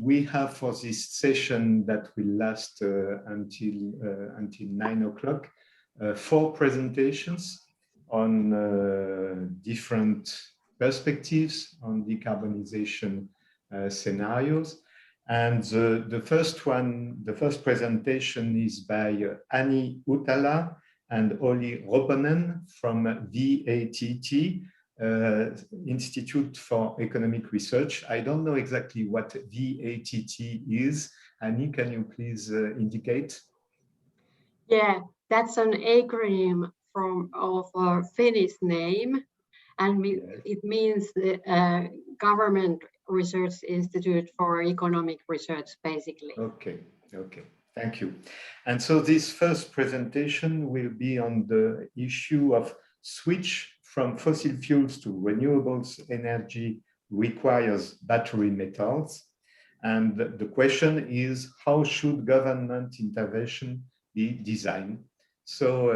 we have for this session that will last until 9 o'clock, 4 presentations on different perspectives on decarbonization scenarios. And the first presentation is by Anni Huhtala and Olli Ropponen from VATT, Institute for Economic Research. I don't know exactly what VATT is. Anni, can you please indicate? Yeah, that's an acronym of a Finnish name, and it means the Government Research Institute for Economic Research, basically. Okay, thank you. And so this first presentation will be on the issue of switch from fossil fuels to renewables energy requires battery metals. And the question is, how should government intervention be designed? So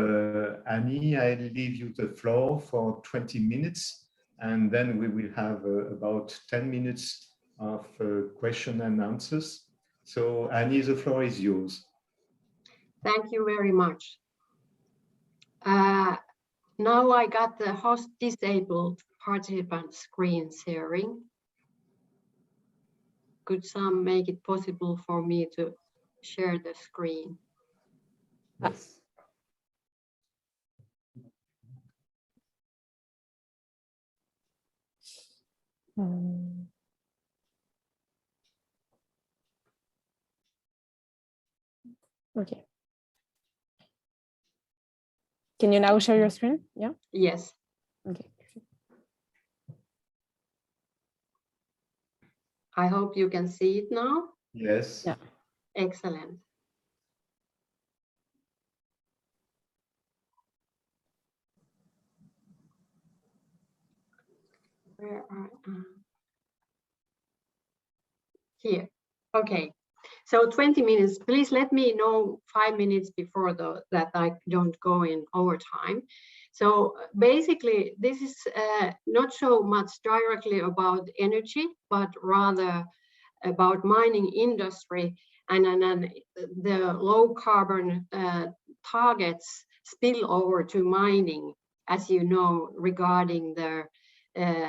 Anni, I'll leave you the floor for 20 minutes, and then we will have about 10 minutes of question and answers. So Anni, the floor is yours. Thank you very much. Now I got the host disabled participant screen sharing. Could some make it possible for me to share the screen? Yes. Okay. Can you now share your screen? Yeah. Yes. Okay. I hope you can see it now. Yes. Yeah. Excellent. Where are here? Okay. So 20 minutes. Please let me know 5 minutes before that I don't go in overtime. So basically, this is not so much directly about energy, but rather about mining industry and the low carbon targets spill over to mining, as you know, regarding the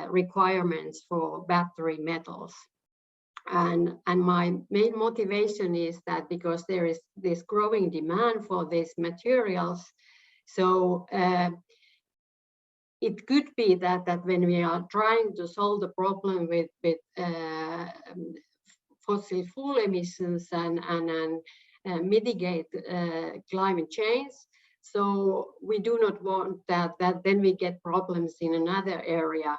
requirements for battery metals. And my main motivation is that because there is this growing demand for these materials, so it could be that when we are trying to solve the problem with fossil fuel emissions and mitigate climate change, so we do not want that then we get problems in another area.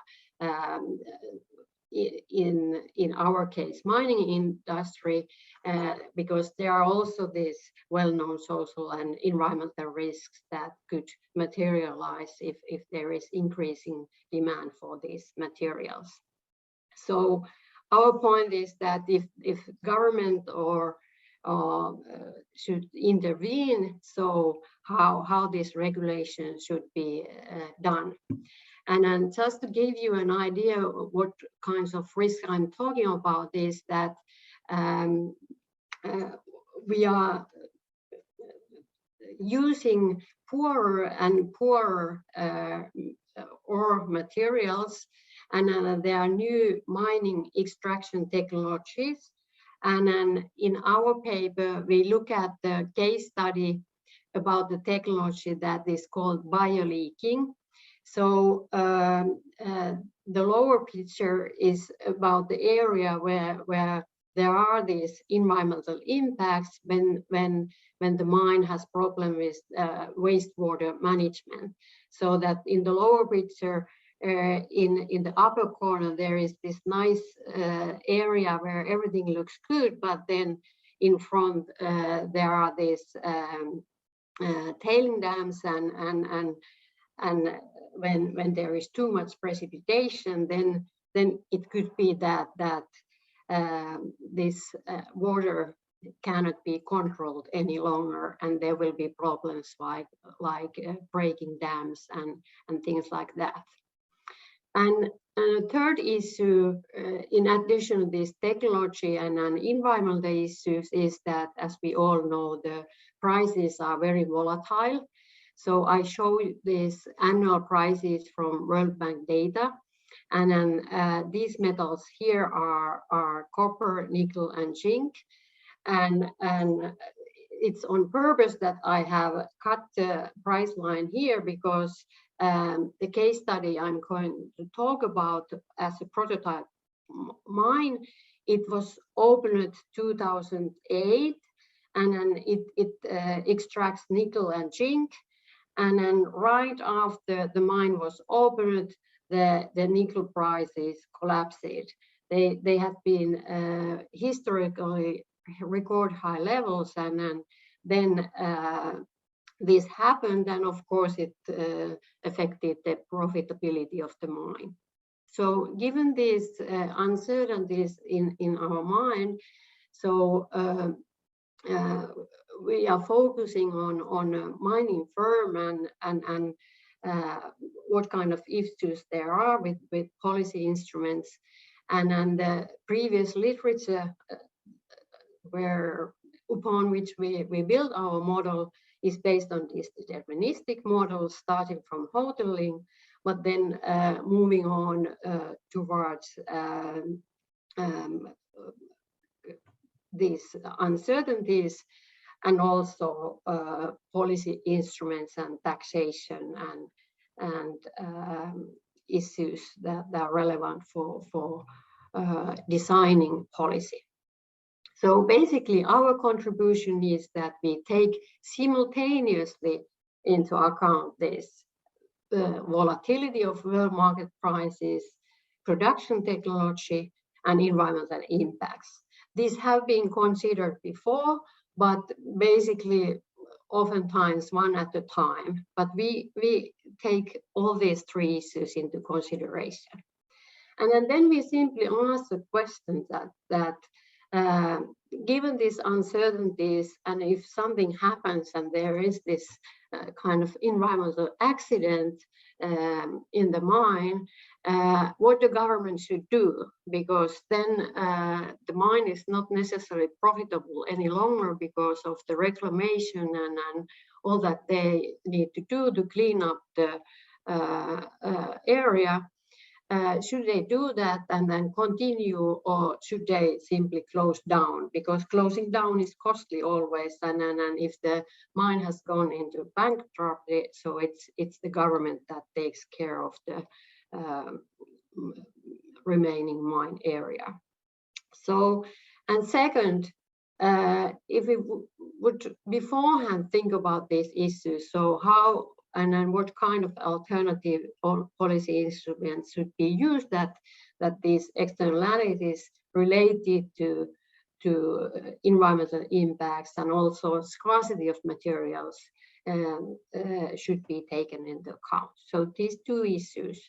In our case, mining industry, because there are also these well-known social and environmental risks that could materialize if there is increasing demand for these materials. So our point is that if government or should intervene, so how this regulation should be done. And then just to give you an idea of what kinds of risk I'm talking about is that we are using poorer and poorer ore materials, and there are new mining extraction technologies. And then in our paper, we look at the case study about the technology that is called bioleaking. So the lower picture is about the area where there are these environmental impacts when the mine has problem with wastewater management. So that in the lower picture, in the upper corner, there is this nice area where everything looks good, but then in front there are these tailing dams and when there is too much precipitation, then it could be that this water cannot be controlled any longer, and there will be problems like breaking dams and things like that. And a third issue, in addition to this technology and environmental issues, is that, as we all know, the prices are very volatile. So I show you these annual prices from World Bank data. And then these metals here are copper, nickel, and zinc. And it's on purpose that I have cut the price line here, because the case study I'm going to talk about as a prototype mine, it was opened 2008, and then it extracts nickel and zinc. And then right after the mine was opened, the nickel prices collapsed. They have been historically record high levels, and then this happened, and of course it affected the profitability of the mine. So given these uncertainties in our mind, so we are focusing on a mining firm and what kind of issues there are with policy instruments, and the previous literature upon which we build our model is based on these deterministic models, starting from hoteling, but then moving on towards these uncertainties, and also policy instruments and taxation and issues that are relevant for designing policy. So basically, our contribution is that we take simultaneously into account this volatility of world market prices, production technology, and environmental impacts. These have been considered before, but basically oftentimes one at a time. But we take all these three issues into consideration. And then we simply ask the question that given these uncertainties, and if something happens and there is this kind of environmental accident in the mine, what the government should do, because then the mine is not necessarily profitable any longer because of the reclamation and all that they need to do to clean up the area. Should they do that and then continue, or should they simply close down? Because closing down is costly always, and if the mine has gone into bankruptcy, so it's the government that takes care of the remaining mine area. So, and second, if we would beforehand think about these issues, so how and then what kind of alternative or policy instruments should be used that these externalities related to environmental impacts and also scarcity of materials should be taken into account. So these two issues,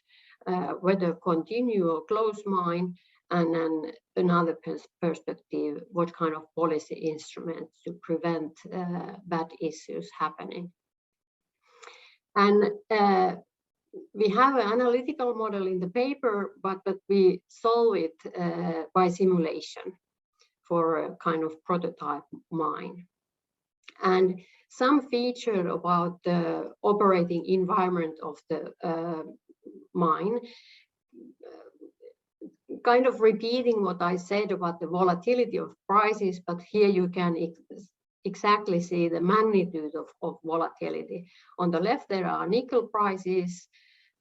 whether continue or close mine, and then another perspective, what kind of policy instruments to prevent bad issues happening. And we have an analytical model in the paper, but we solve it by simulation for a kind of prototype mine. And some feature about the operating environment of the mine, kind of repeating what I said about the volatility of prices, but here you can exactly see the magnitude of volatility. On the left, there are nickel prices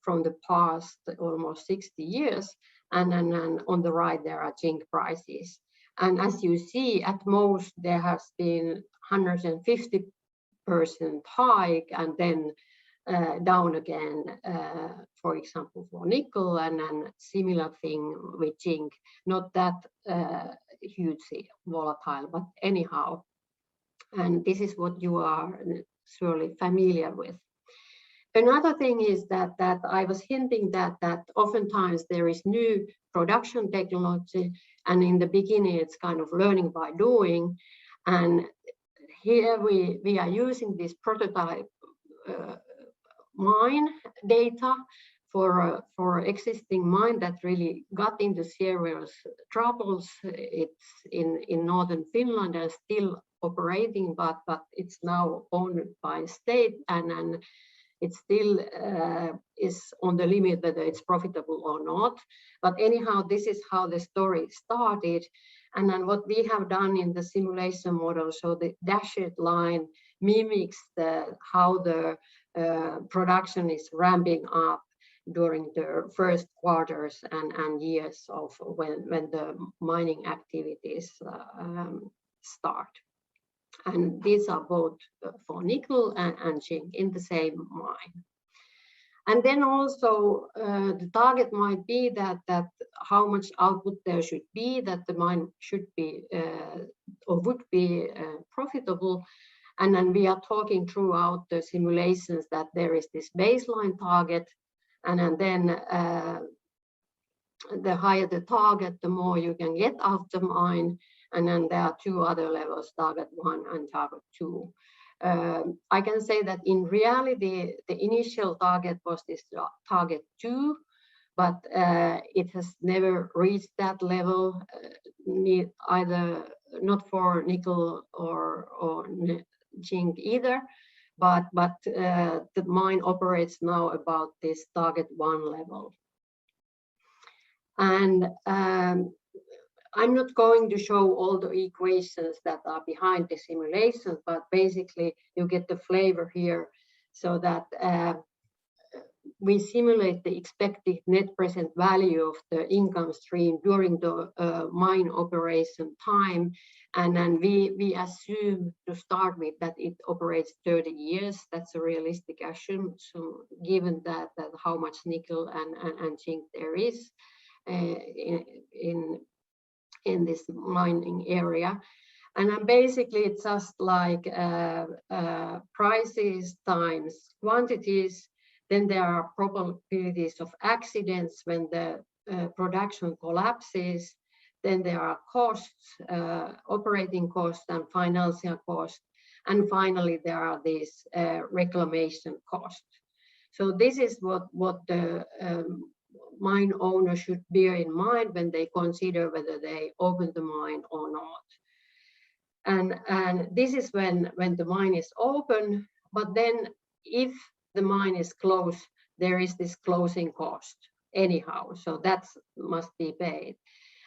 from the past almost 60 years, and then on the right, there are zinc prices. And as you see, at most, there has been 150% hike, and then down again, for example, for nickel, and then similar thing with zinc, not that hugely volatile, but anyhow. And this is what you are surely familiar with. Another thing is that I was hinting that oftentimes there is new production technology, and in the beginning it's kind of learning by doing. And here we are using this prototype mine data for existing mine that really got into serious troubles. It's in northern Finland and still operating, but it's now owned by state, and it still is on the limit whether it's profitable or not. But anyhow, this is how the story started. And then what we have done in the simulation model, so the dashed line mimics how the production is ramping up during the first quarters and years of when the mining activities start. And these are both for nickel and zinc in the same mine. And then also the target might be that how much output there should be, that the mine should be or would be profitable. And then we are talking throughout the simulations that there is this baseline target, and then the higher the target, the more you can get out the mine. And then there are two other levels, target 1 and target 2. I can say that in reality, the initial target was this target 2, but it has never reached that level, either not for nickel or zinc either. But the mine operates now about this target 1 level. And I'm not going to show all the equations that are behind the simulations, but basically you get the flavor here, so that we simulate the expected net present value of the income stream during the mine operation time. And then we assume to start with that it operates 30 years. That's a realistic assumption. So given that how much nickel and zinc there is in this mining area. And then basically it's just like prices times quantities. Then there are probabilities of accidents when the production collapses. Then there are costs, operating costs and financial costs. And finally, there are these reclamation costs. So this is what the mine owner should bear in mind when they consider whether they open the mine or not. And this is when the mine is open, but then if the mine is closed, there is this closing cost anyhow, so that must be paid.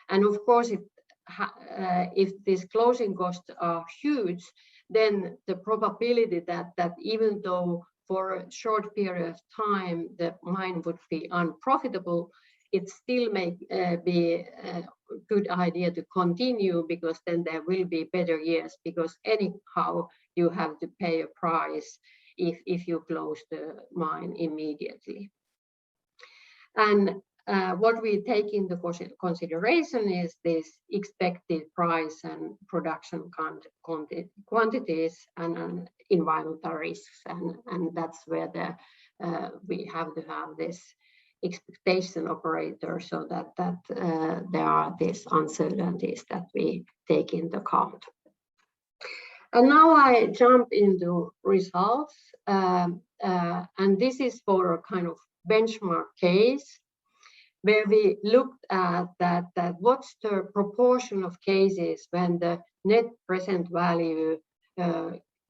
And of course, if these closing costs are huge, then the probability that even though for a short period of time the mine would be unprofitable, it still may be a good idea to continue, because then there will be better years, because anyhow you have to pay a price if you close the mine immediately. And what we take into consideration is this expected price and production quantities and environmental risks, and that's where we have to have this expectation operator, so that there are these uncertainties that we take into account. And now I jump into results, and this is for a kind of benchmark case where we looked at that what's the proportion of cases when the net present value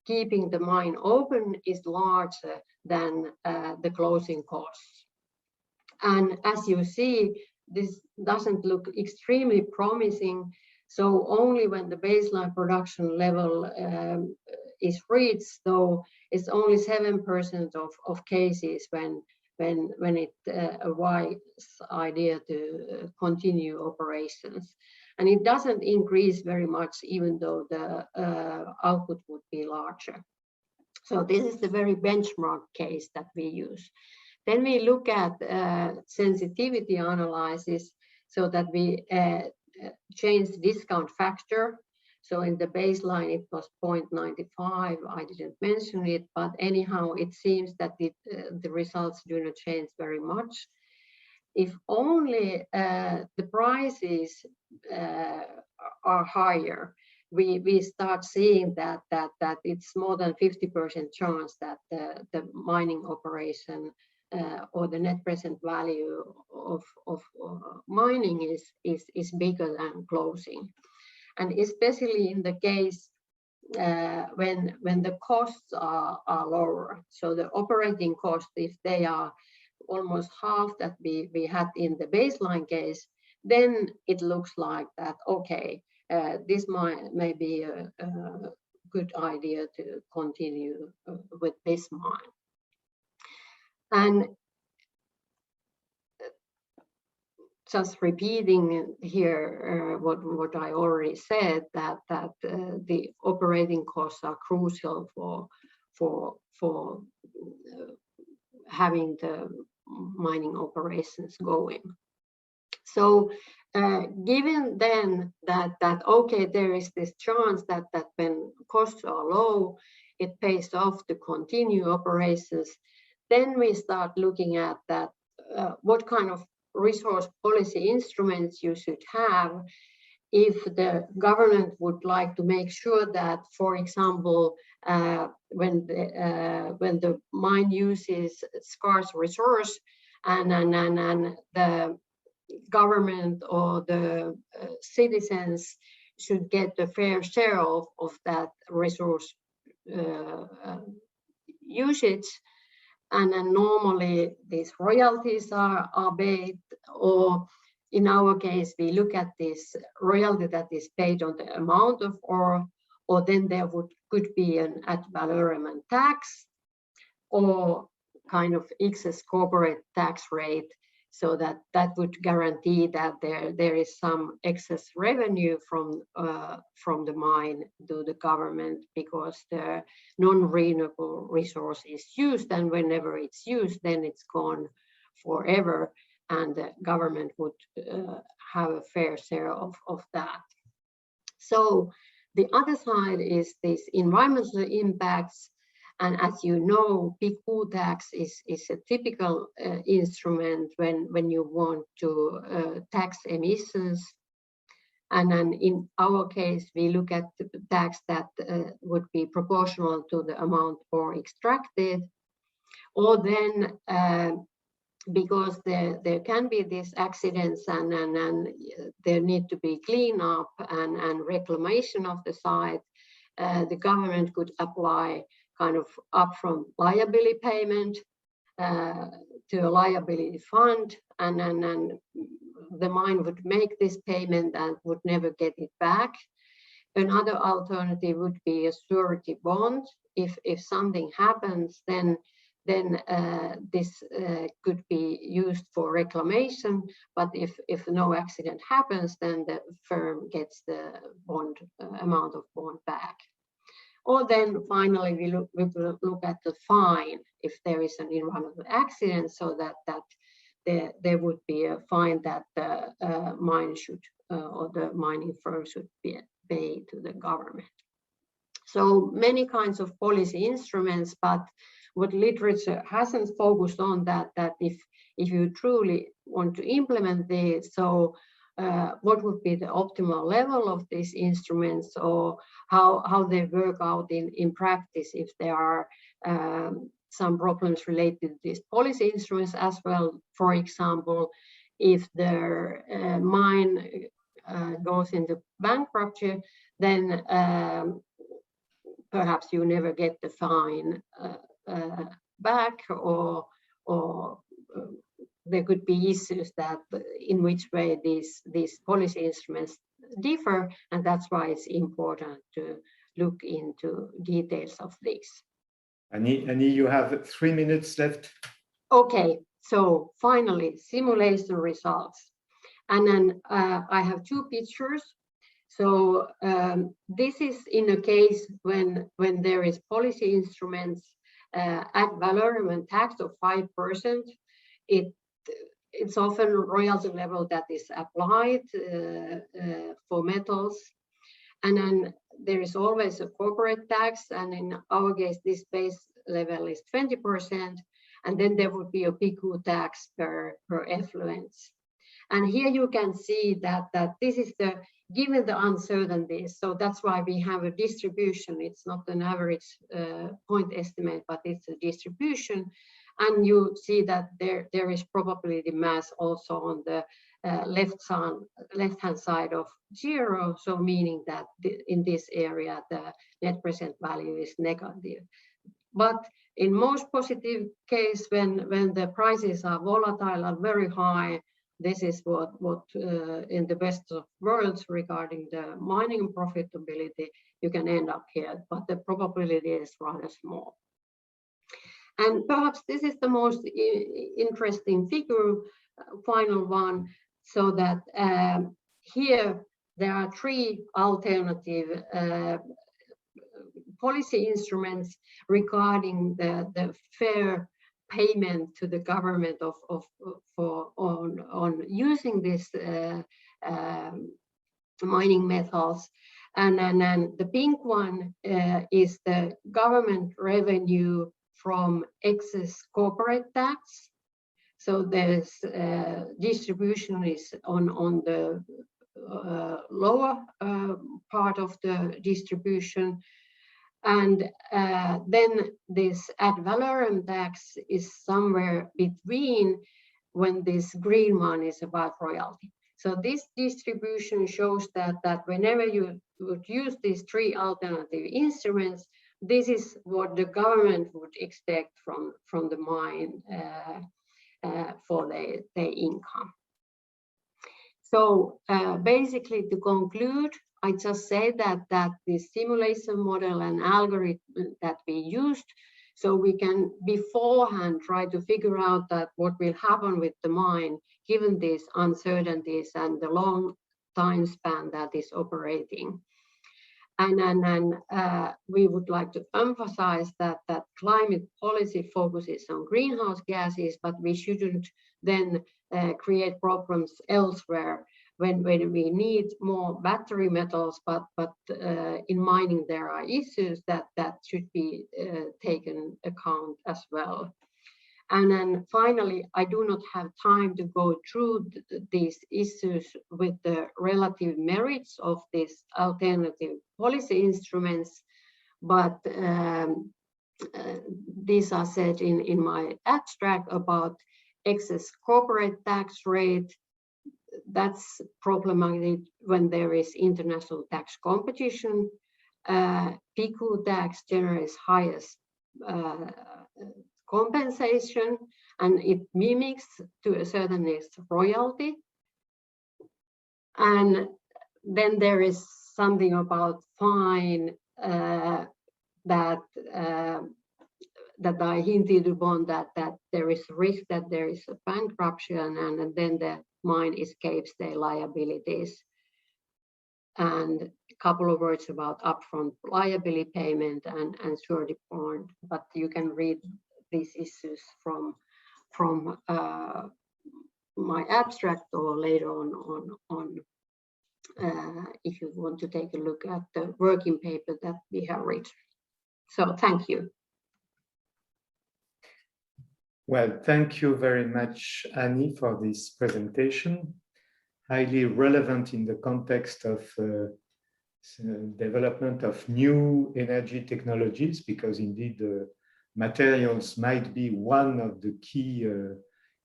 keeping the mine open is larger than the closing costs. And as you see, this doesn't look extremely promising. So only when the baseline production level is reached, though it's only 7% of cases when it's a wise idea to continue operations. And it doesn't increase very much, even though the output would be larger. So this is the very benchmark case that we use. Then we look at sensitivity analysis, so that we change the discount factor. So in the baseline, it was 0.95. I didn't mention it, but anyhow, it seems that the results do not change very much. If only the prices are higher, we start seeing that it's more than 50% chance that the mining operation or the net present value of mining is bigger than closing. And especially in the case when the costs are lower. So the operating costs, if they are almost half that we had in the baseline case, then it looks like that, okay, this may be a good idea to continue with this mine. And just repeating here what I already said, that the operating costs are crucial for having the mining operations going. So given then that okay, there is this chance that when costs are low, it pays off to continue operations, then we start looking at that what kind of resource policy instruments you should have if the government would like to make sure that, for example, when the mine uses scarce resource and the government or the citizens should get the fair share of that resource usage. And then normally these royalties are paid, or in our case, we look at this royalty that is paid on the amount of ore, or then there could be an ad valorem tax, or kind of excess corporate tax rate, so that would guarantee that there is some excess revenue from the mine to the government, because the non-renewable resource is used, and whenever it's used, then it's gone forever, and the government would have a fair share of that. So the other side is this environmental impacts. And as you know, PQ tax is a typical instrument when you want to tax emissions. And then in our case, we look at the tax that would be proportional to the amount ore extracted. Or then, because there can be these accidents and there need to be cleanup and reclamation of the site, the government could apply kind of upfront liability payment to a liability fund, and then the mine would make this payment and would never get it back. Another alternative would be a surety bond. If something happens, then this could be used for reclamation, but if no accident happens, then the firm gets the bond amount of bond back. Or then finally, we look at the fine if there is an environmental accident, so that there would be a fine that the mine should or the mining firm should pay to the government. So many kinds of policy instruments, but what literature hasn't focused on that if you truly want to implement this, so what would be the optimal level of these instruments, or how they work out in practice, if there are some problems related to these policy instruments as well. For example, if the mine goes into bankruptcy, then perhaps you never get the fine back, or there could be issues that in which way these policy instruments differ, and that's why it's important to look into details of this. Anni, you have 3 minutes left. Okay, so finally, simulation results. And then I have two pictures. So this is in a case when there is policy instruments ad valorem tax of 5%. It's often royalty level that is applied for metals. And then there is always a corporate tax. And in our case, this base level is 20%. And then there would be a PQ tax per effluence. And here you can see that this is given the uncertainties. So that's why we have a distribution. It's not an average point estimate, but it's a distribution. And you see that there is probability mass also on the left-hand side of 0, so meaning that in this area the net present value is negative. But in most positive case, when the prices are volatile and very high, this is what in the best of worlds regarding the mining profitability, you can end up here, but the probability is rather small. And perhaps this is the most interesting figure, final one, so that here there are 3 alternative policy instruments regarding the fair payment to the government on using this mining methods. And then the pink one is the government revenue from excess corporate tax. So there's distribution is on the lower part of the distribution. And then this ad valorem tax is somewhere between when this green one is about royalty. So this distribution shows that whenever you would use these 3 alternative instruments, this is what the government would expect from the mine for their income. So basically, to conclude, I just say that the simulation model and algorithm that we used, so we can beforehand try to figure out that what will happen with the mine given these uncertainties and the long time span that is operating. And then we would like to emphasize that climate policy focuses on greenhouse gases, but we shouldn't then create problems elsewhere when we need more battery metals, but in mining there are issues that should be taken account as well. And then finally, I do not have time to go through these issues with the relative merits of these alternative policy instruments, but these are said in my abstract about excess corporate tax rate. That's problematic when there is international tax competition. PIKU tax generates highest compensation, and it mimics to a certain extent royalty. And then there is something about fine that I hinted upon, that there is risk that there is a bankruptcy, and then the mine escapes their liabilities. And a couple of words about upfront liability payment and surety bond, but you can read these issues from my abstract or later on if you want to take a look at the working paper that we have written. So thank you. Well, thank you very much, Anni, for this presentation. Highly relevant in the context of development of new energy technologies, because indeed materials might be one of the key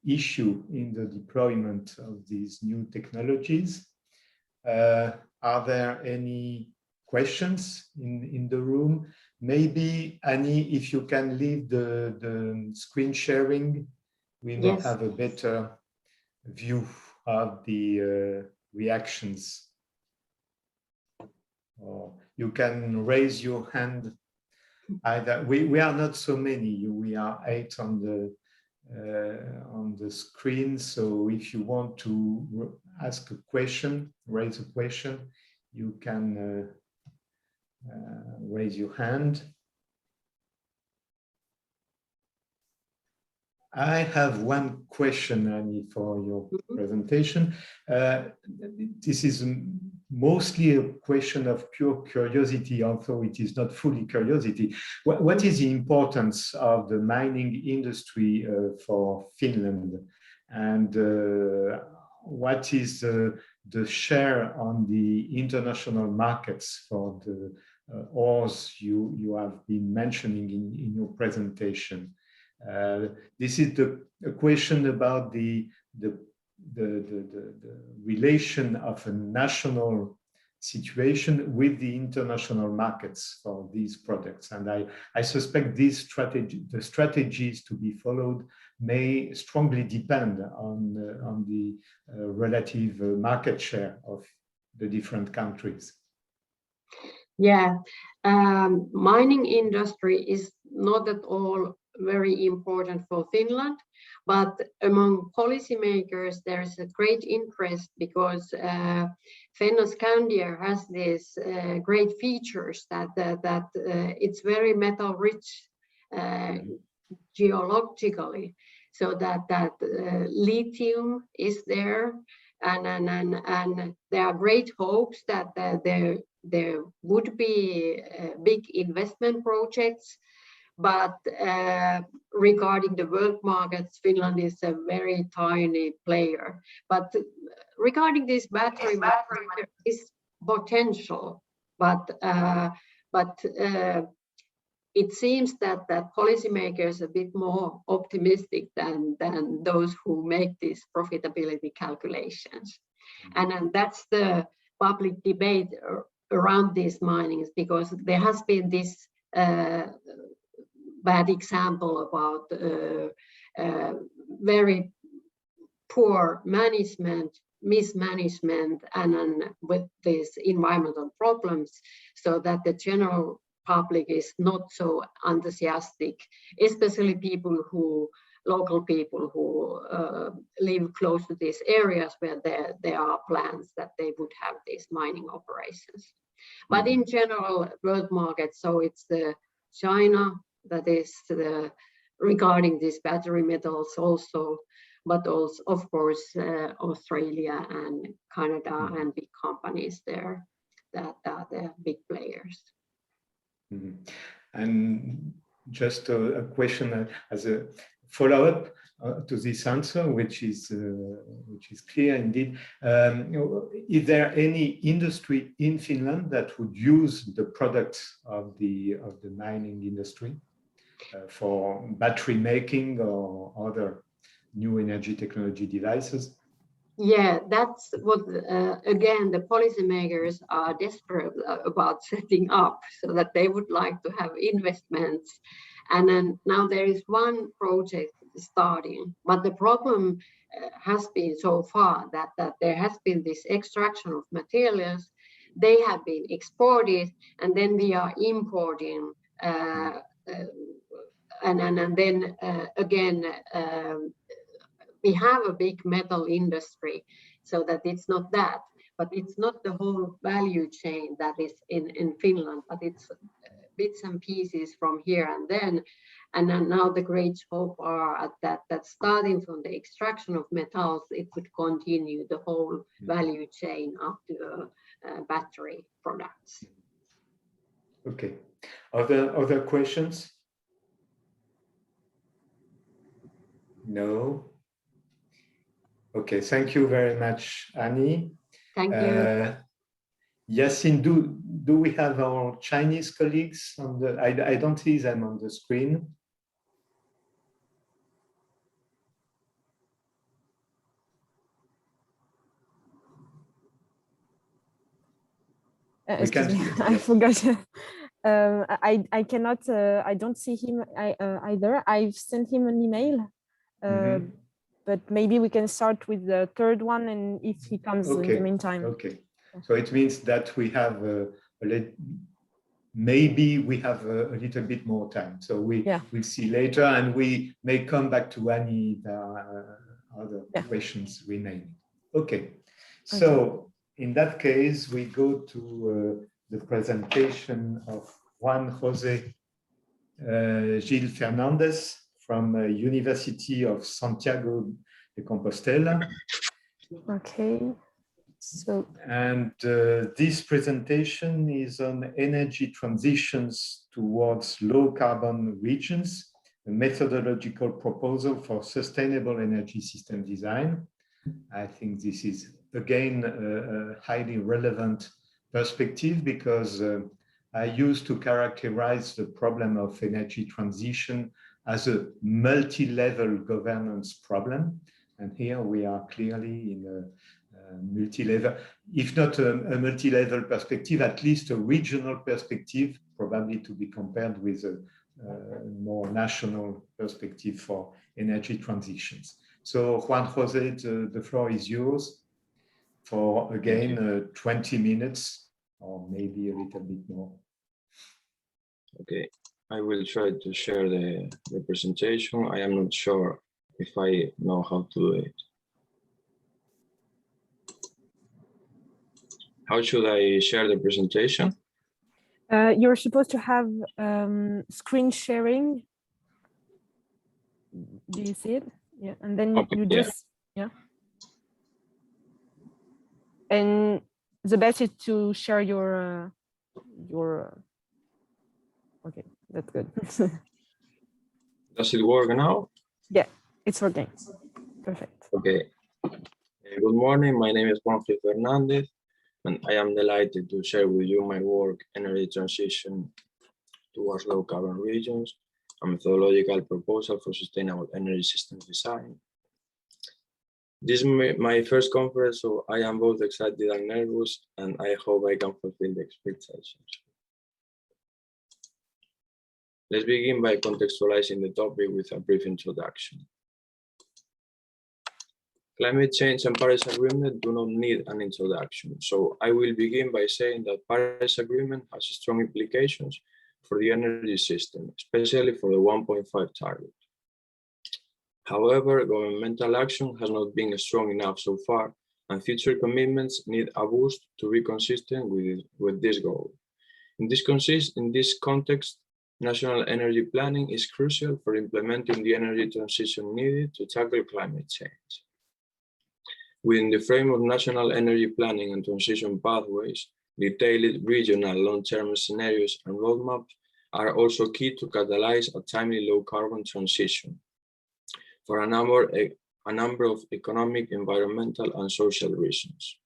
issue in the deployment of these new technologies. Are there any questions in the room? Maybe, Anni, if you can leave the screen sharing, we may have a better view of the reactions. Or you can raise your hand. Either we are not so many. We are 8 on the screen. So if you want to ask a question, raise a question, you can raise your hand. I have one question, Anni, for your presentation. This is mostly a question of pure curiosity, although it is not fully curiosity. What is the importance of the mining industry for Finland? And what is the share on the international markets for the ores you have been mentioning in your presentation? This is a question about the relation of a national situation with the international markets for these products. And I suspect the strategies to be followed may strongly depend on the relative market share of the different countries. Yeah, mining industry is not at all very important for Finland, but among policymakers there's a great interest because Fennoscandia has these great features that it's very metal rich geologically, so that lithium is there, and there are great hopes that there would be big investment projects. But regarding the world markets, Finland is a very tiny player. But regarding this battery, there is potential. But it seems that policymakers are a bit more optimistic than those who make these profitability calculations. And that's the public debate around these minings, because there has been this bad example about very poor management, mismanagement, and with these environmental problems, so that the general public is not so enthusiastic, especially local people who live close to these areas where there are plans that they would have these mining operations. But in general, world market, so it's the China that is regarding these battery metals also, but also, of course, Australia and Canada and big companies there that are the big players. And just a question as a follow-up to this answer, which is clear indeed. Is there any industry in Finland that would use the products of the mining industry for battery making or other new energy technology devices? Yeah, that's what, again, the policymakers are desperate about setting up, so that they would like to have investments. And then now there is one project starting, but the problem has been so far that there has been this extraction of materials. They have been exported, and then we are importing, and then again, we have a big metal industry, so that it's not that, but it's not the whole value chain that is in Finland, but it's bits and pieces from here and then. And then now the great hope are at that starting from the extraction of metals, it could continue the whole value chain up to battery products. Okay. Other questions? No. Okay, thank you very much, Anni. Thank you. Yassine, do we have our Chinese colleagues on the? I don't see them on the screen. Excuse me, I forgot. I cannot. I don't see him either. I've sent him an email. But maybe we can start with the third one, and if he comes in the meantime. Okay. So it means that we have maybe we have a little bit more time. So we'll see later, and we may come back to Anni. Other questions remaining. Okay. So in that case, we go to the presentation of Juan José Gil Fernández from University of Santiago de Compostela. Okay. So, and this presentation is on energy transitions towards low carbon regions, a methodological proposal for sustainable energy system design. I think this is again a highly relevant perspective, because I used to characterize the problem of energy transition as a multi-level governance problem. And here we are clearly in a multi-level, if not a multi-level perspective, at least a regional perspective, probably to be compared with a more national perspective for energy transitions. So Juan José, the floor is yours for, again, 20 minutes or maybe a little bit more. Okay, I will try to share the presentation. I am not sure if I know how to do it. How should I share the presentation? You're supposed to have screen sharing. Do you see it? Yeah, and then Okay, you just, yeah. And the best is to share your okay, that's good. Does it work now? Yeah, it's working. Perfect. Okay. Good morning. My name is Juan Fernández, and I am delighted to share with you my work, Energy Transition towards Low Carbon Regions, a methodological proposal for sustainable energy systems design. This is my first conference, so I am both excited and nervous, and I hope I can fulfill the expectations. Let's begin by contextualizing the topic with a brief introduction. Climate change and Paris Agreement do not need an introduction, so I will begin by saying that Paris Agreement has strong implications for the energy system, especially for the 1.5 target. However, governmental action has not been strong enough so far, and future commitments need a boost to be consistent with this goal. In this context, national energy planning is crucial for implementing the energy transition needed to tackle climate change. Within the frame of national energy planning and transition pathways, detailed regional long-term scenarios and roadmaps are also key to catalyze a timely low-carbon transition for a number of economic, environmental, and social reasons.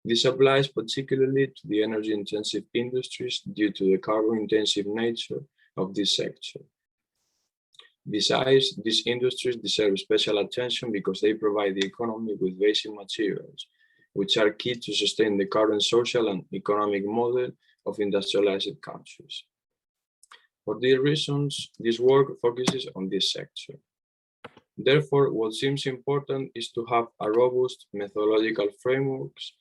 This applies particularly to the energy-intensive industries due to the carbon-intensive nature of this sector. Besides, these industries deserve special attention because they provide the economy with basic materials, which are key to sustain the current social and economic model of industrialized countries. For these reasons, this work focuses on this sector. Therefore, what seems important is to have a robust methodological frameworks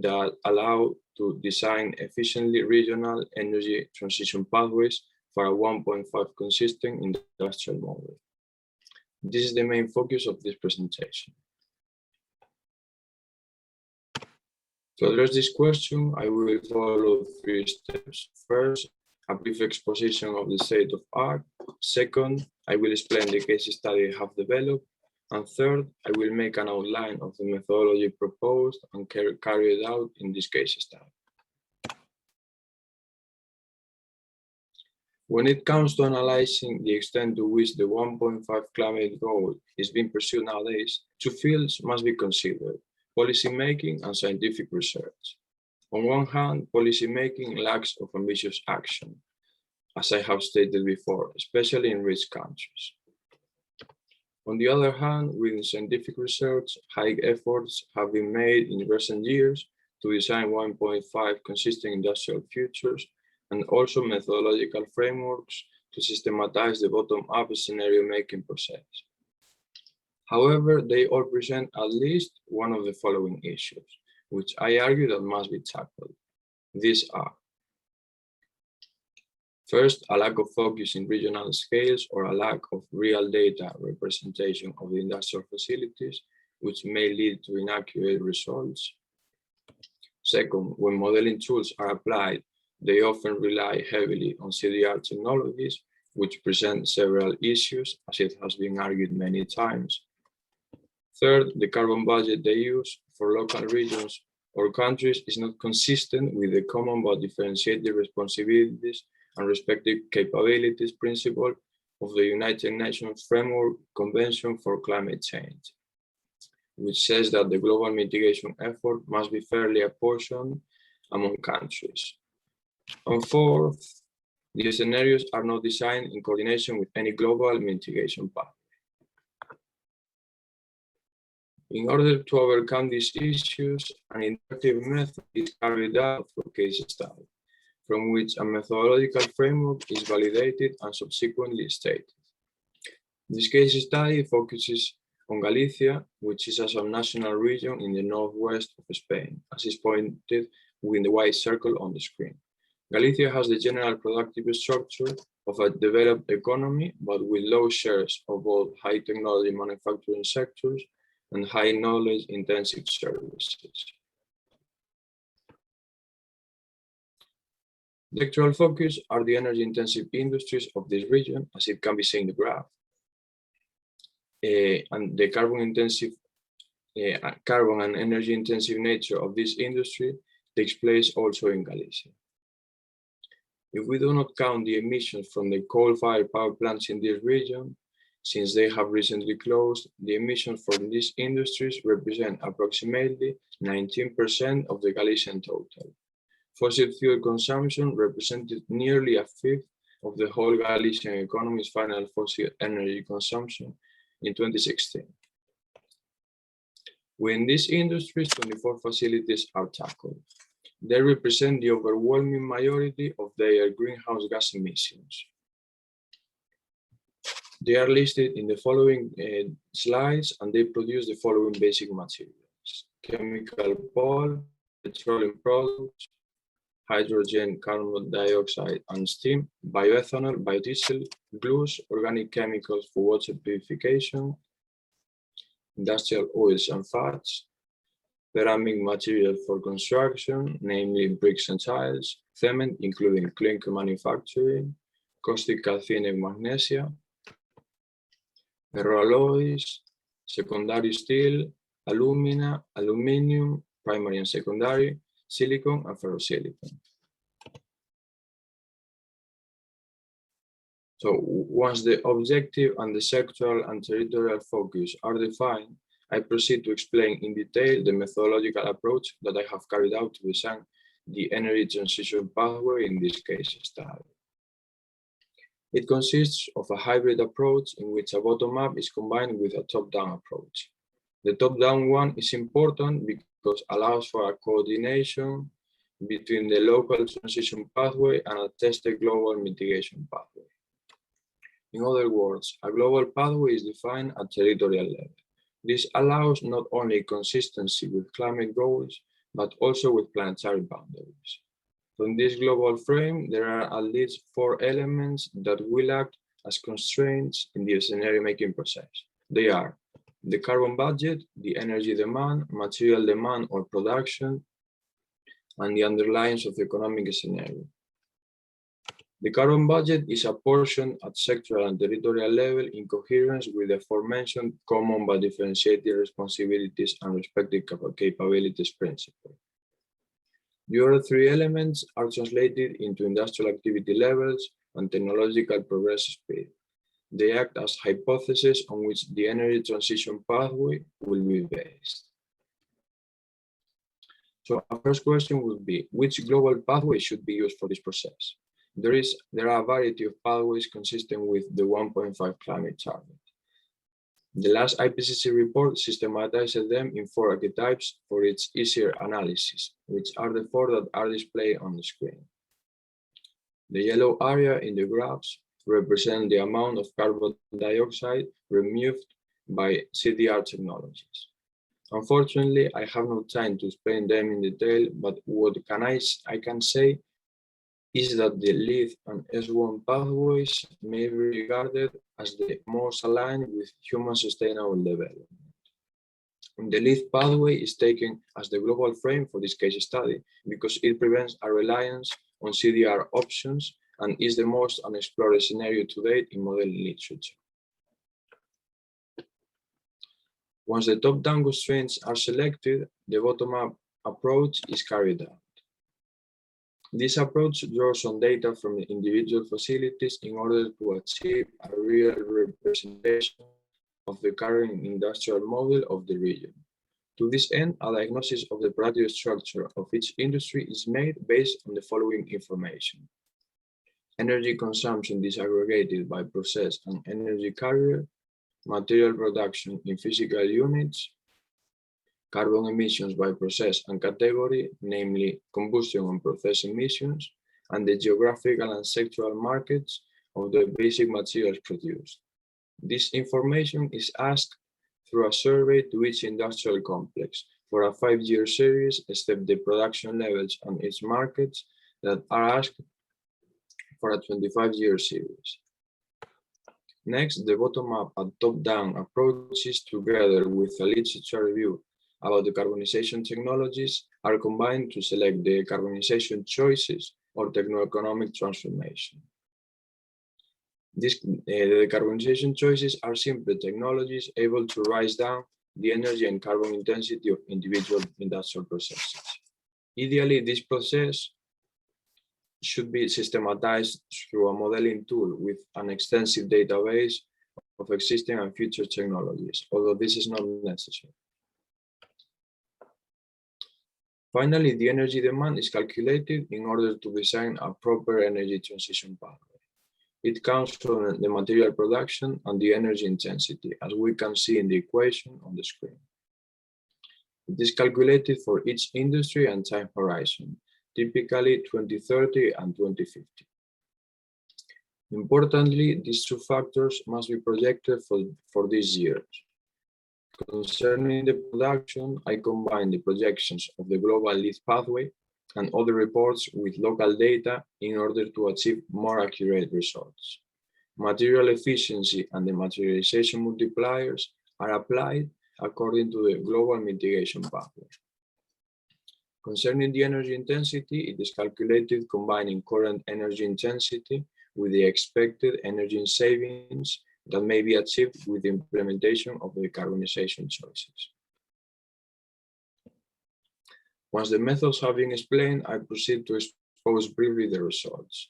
that allow to design efficiently regional energy transition pathways for a 1.5 consistent industrial model. This is the main focus of this presentation. To address this question, I will follow 3 steps. First, a brief exposition of the state of art. Second, I will explain the case study I have developed. And third, I will make an outline of the methodology proposed and carried out in this case study. When it comes to analyzing the extent to which the 1.5 climate goal is being pursued nowadays, 2 fields must be considered: policymaking and scientific research. On one hand, policymaking lacks of ambitious action, as I have stated before, especially in rich countries. On the other hand, within scientific research, high efforts have been made in recent years to design 1.5 consistent industrial futures and also methodological frameworks to systematize the bottom-up scenario-making process. However, they all present at least one of the following issues, which I argue that must be tackled. These are: first, a lack of focus in regional scales or a lack of real data representation of the industrial facilities, which may lead to inaccurate results. Second, when modeling tools are applied, they often rely heavily on CDR technologies, which present several issues, as it has been argued many times. Third, the carbon budget they use for local regions or countries is not consistent with the common but differentiated responsibilities and respective capabilities principle of the United Nations Framework Convention for Climate Change, which says that the global mitigation effort must be fairly apportioned among countries. And fourth, These scenarios are not designed in coordination with any global mitigation path. In order to overcome these issues, an interactive method is carried out for case study, from which a methodological framework is validated and subsequently stated. This case study focuses on Galicia, which is a subnational region in the northwest of Spain, as is pointed within the white circle on the screen. Galicia has the general productive structure of a developed economy, but with low shares of both high technology manufacturing sectors and high knowledge intensive services. The sectoral focus are the energy intensive industries of this region, as it can be seen in the graph. And the carbon and energy intensive nature of this industry takes place also in Galicia. If we do not count the emissions from the coal-fired power plants in this region, since they have recently closed, the emissions from these industries represent approximately 19% of the Galician total. Fossil fuel consumption represented nearly a fifth of the whole Galician economy's final fossil energy consumption in 2016. Within these industries, 24 facilities are tackled. They represent the overwhelming majority of their greenhouse gas emissions. They are listed in the following slides, and they produce the following basic materials: chemical pulp, petroleum products, hydrogen, carbon dioxide and steam, bioethanol, biodiesel, glues, organic chemicals for water purification, industrial oils and fats, ceramic material for construction, namely bricks and tiles, cement, including clinker manufacturing, caustic calcium and magnesia, ferroalloys, secondary steel, alumina, aluminium, primary and secondary, silicon and ferrosilicon. So once the objective and the sectoral and territorial focus are defined, I proceed to explain in detail the methodological approach that I have carried out to design the energy transition pathway in this case study. It consists of a hybrid approach in which a bottom-up is combined with a top-down approach. The top-down one is important because it allows for a coordination between the local transition pathway and a tested global mitigation pathway. In other words, a global pathway is defined at territorial level. This allows not only consistency with climate goals, but also with planetary boundaries. From this global frame, there are at least 4 elements that will act as constraints in the scenario-making process. They are the carbon budget, the energy demand, material demand or production, and the underlying socioeconomic scenario. The carbon budget is apportioned at sectoral and territorial level in coherence with the aforementioned common but differentiated responsibilities and respective capabilities principle. The other 3 elements are translated into industrial activity levels and technological progress speed. They act as hypotheses on which the energy transition pathway will be based. So our first question would be, which global pathway should be used for this process? There are a variety of pathways consistent with the 1.5 climate target. The last IPCC report systematized them in 4 archetypes for its easier analysis, which are the 4 that are displayed on the screen. The yellow area in the graphs represent the amount of carbon dioxide removed by CDR technologies. Unfortunately, I have no time to explain them in detail, but what I can say is that the LEAD and S1 pathways may be regarded as the most aligned with human sustainable development. The LEAD pathway is taken as the global frame for this case study because it prevents a reliance on CDR options and is the most unexplored scenario to date in modeling literature. Once the top-down constraints are selected, the bottom-up approach is carried out. This approach draws on data from the individual facilities in order to achieve a real representation of the current industrial model of the region. To this end, a diagnosis of the productive structure of each industry is made based on the following information. energy consumption disaggregated by process and energy carrier, material production in physical units, carbon emissions by process and category, namely combustion and process emissions, and the geographical and sectoral markets of the basic materials produced. This information is asked through a survey to each industrial complex for a 5-year series, except the production levels and its markets that are asked for a 25-year series. Next, the bottom-up and top-down approaches, together with a literature review about the decarbonization technologies, are combined to select the decarbonization choices or techno-economic transformation. The decarbonization choices are simple technologies able to rise down the energy and carbon intensity of individual industrial processes. Ideally, this process should be systematized through a modeling tool with an extensive database of existing and future technologies, although this is not necessary. Finally, the energy demand is calculated in order to design a proper energy transition pathway. It counts from the material production and the energy intensity, as we can see in the equation on the screen. It is calculated for each industry and time horizon, typically 2030 and 2050. Importantly, these two factors must be projected for these years. Concerning the production, I combine the projections of the global lead pathway and other reports with local data in order to achieve more accurate results. Material efficiency and the materialization multipliers are applied according to the global mitigation pathway. Concerning the energy intensity, it is calculated combining current energy intensity with the expected energy savings that may be achieved with the implementation of the decarbonization choices. Once the methods have been explained, I proceed to expose briefly the results.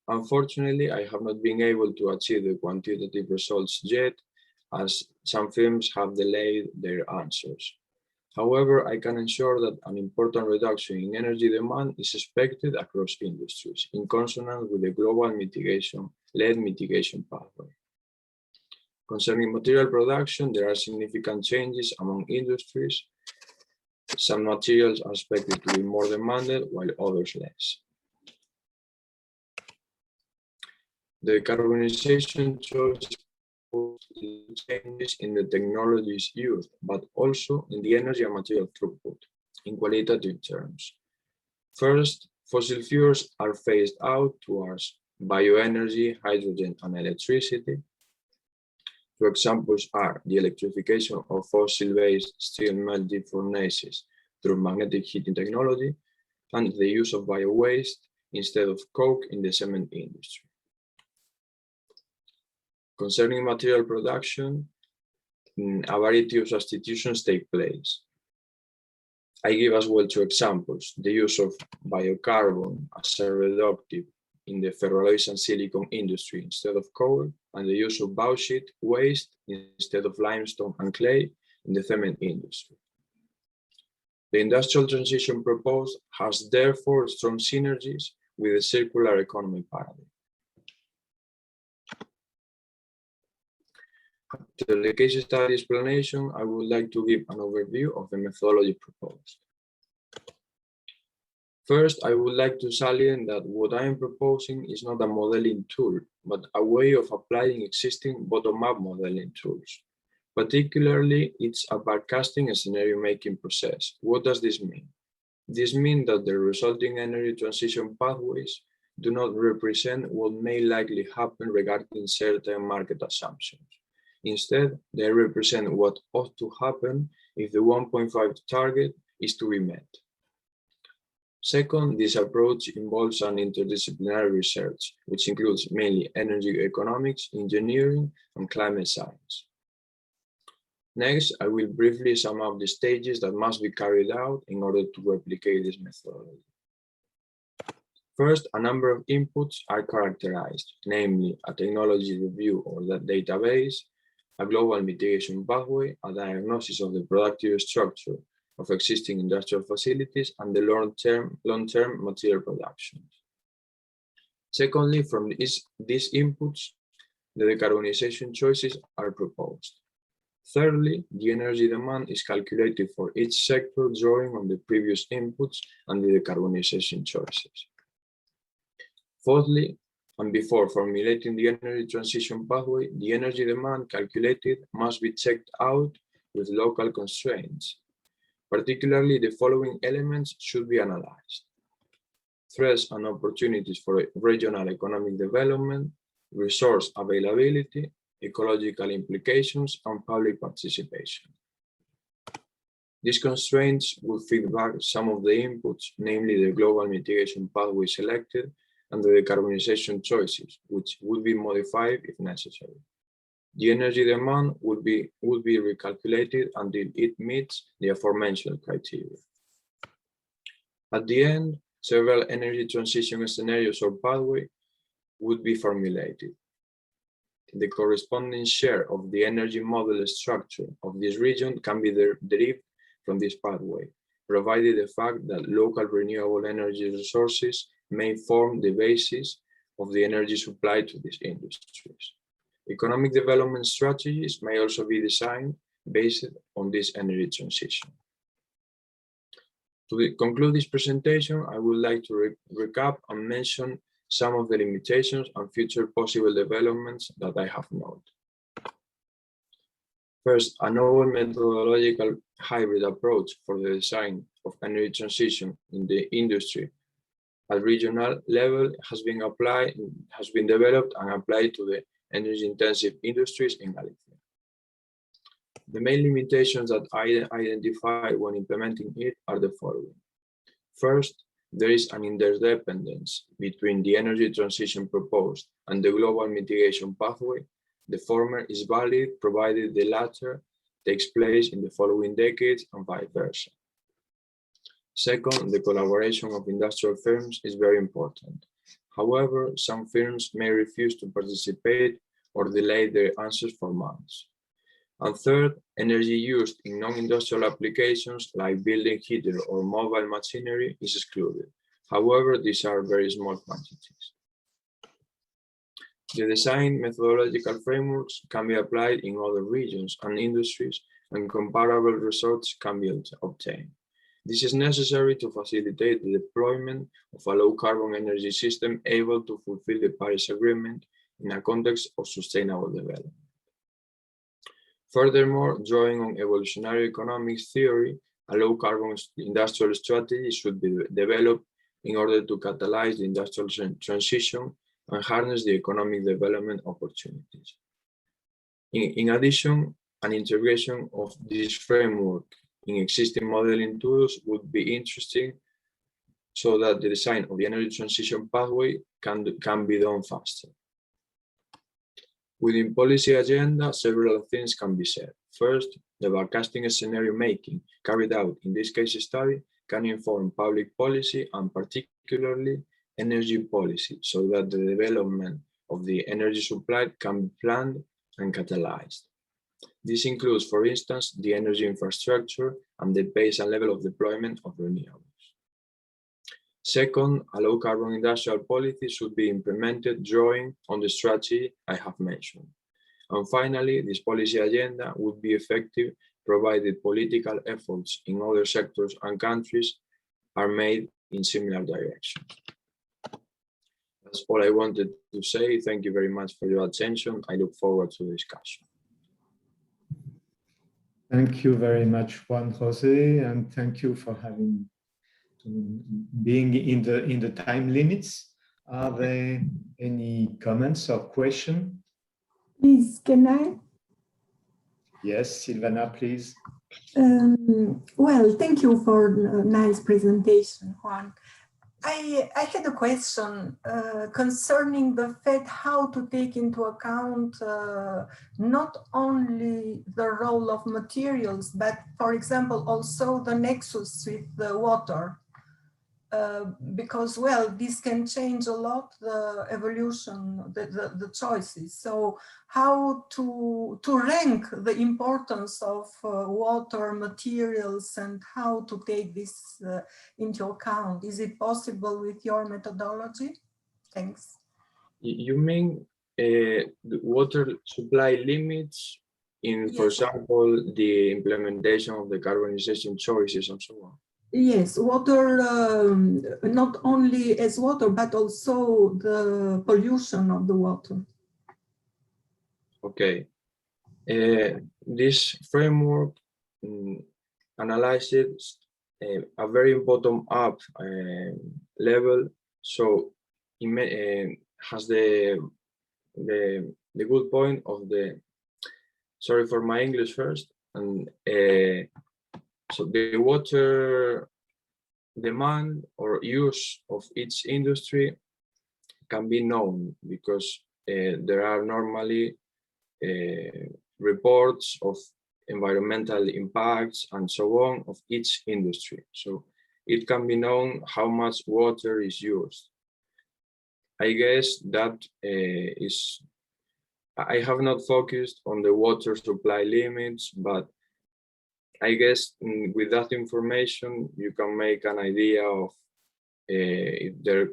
Unfortunately, I have not been able to achieve the quantitative results yet, as some firms have delayed their answers. However, I can ensure that an important reduction in energy demand is expected across industries, in consonance with the global mitigation-led mitigation pathway. Concerning material production, there are significant changes among industries. Some materials are expected to be more demanded, while others less. The decarbonization choices changes in the technologies used, but also in the energy and material throughput, in qualitative terms. First, fossil fuels are phased out towards bioenergy, hydrogen, and electricity. Two examples are the electrification of fossil-based steel melting furnaces through magnetic heating technology and the use of bio-waste instead of coke in the cement industry. Concerning material production, a variety of substitutions take place. I give as well two examples: the use of biocarbon as a reductive in the ferroalloys and silicon industry instead of coal, and the use of bauxite waste instead of limestone and clay in the cement industry. The industrial transition proposed has therefore strong synergies with the circular economy paradigm. After the case study explanation, I would like to give an overview of the methodology proposed. First, I would like to salience that what I am proposing is not a modeling tool, but a way of applying existing bottom-up modeling tools. Particularly, it's a backcasting and scenario-making process. What does this mean? This means that the resulting energy transition pathways do not represent what may likely happen regarding certain market assumptions. Instead, they represent what ought to happen if the 1.5 target is to be met. Second, this approach involves an interdisciplinary research, which includes mainly energy economics, engineering, and climate science. Next, I will briefly sum up the stages that must be carried out in order to replicate this methodology. First, a number of inputs are characterized, namely a technology review or the database, a global mitigation pathway, a diagnosis of the productive structure of existing industrial facilities, and the long-term material production. Secondly, from these inputs, the decarbonization choices are proposed. Thirdly, the energy demand is calculated for each sector drawing on the previous inputs and the decarbonization choices. Fourthly, and before formulating the energy transition pathway, the energy demand calculated must be checked out with local constraints. Particularly, the following elements should be analyzed: threats and opportunities for regional economic development, resource availability, ecological implications, and public participation. These constraints will feed back some of the inputs, namely the global mitigation pathway selected and the decarbonization choices, which would be modified if necessary. The energy demand would be recalculated until it meets the aforementioned criteria. At the end, several energy transition scenarios or pathway would be formulated. The corresponding share of the energy model structure of this region can be derived from this pathway, provided the fact that local renewable energy resources may form the basis of the energy supply to these industries. Economic development strategies may also be designed based on this energy transition. To conclude this presentation, I would like to recap and mention some of the limitations and future possible developments that I have noted. First, a novel methodological hybrid approach for the design of energy transition in the industry at regional level has been developed and applied to the energy-intensive industries in Galicia. The main limitations that I identify when implementing it are the following. First, there is an interdependence between the energy transition proposed and the global mitigation pathway. The former is valid provided the latter takes place in the following decades and vice versa. Second, the collaboration of industrial firms is very important. However, some firms may refuse to participate or delay their answers for months. And third, energy used in non-industrial applications like building heater or mobile machinery is excluded. However, these are very small quantities. The design methodological frameworks can be applied in other regions and industries, and comparable results can be obtained. This is necessary to facilitate the deployment of a low-carbon energy system able to fulfill the Paris Agreement in a context of sustainable development. Furthermore, drawing on evolutionary economics theory, a low-carbon industrial strategy should be developed in order to catalyze the industrial transition and harness the economic development opportunities. In addition, an integration of this framework in existing modeling tools would be interesting so that the design of the energy transition pathway can be done faster. Within policy agenda, several things can be said. First, the backcasting scenario making carried out in this case study can inform public policy and particularly energy policy so that the development of the energy supply can be planned and catalyzed. This includes, for instance, the energy infrastructure and the pace and level of deployment of renewables. Second, a low-carbon industrial policy should be implemented drawing on the strategy I have mentioned. And finally, this policy agenda would be effective provided political efforts in other sectors and countries are made in similar directions. That's all I wanted to say. Thank you very much for your attention. I look forward to the discussion. Thank you very much, Juan, José, and thank you for being in the time limits. Are there any comments or questions? Please, can I? Yes, Silvana, please. Well, thank you for a nice presentation, Juan. I had a question concerning the fact how to take into account not only the role of materials, but for example, also the nexus with the water. Because, well, this can change a lot the evolution, the choices. So how to rank the importance of water, materials, and how to take this into account? Is it possible with your methodology? Thanks. You mean the water supply limits in, for Yes. example, the implementation of the carbonization choices and so on? Yes, water, not only as water, but also the pollution of the water. Okay. This framework analyzes a very bottom-up level, so it has the good point of the, sorry for my English first, and so the water demand or use of each industry can be known because there are normally reports of environmental impacts and so on of each industry. So it can be known how much water is used. I guess that I have not focused on the water supply limits, but I guess with that information, you can make an idea of if there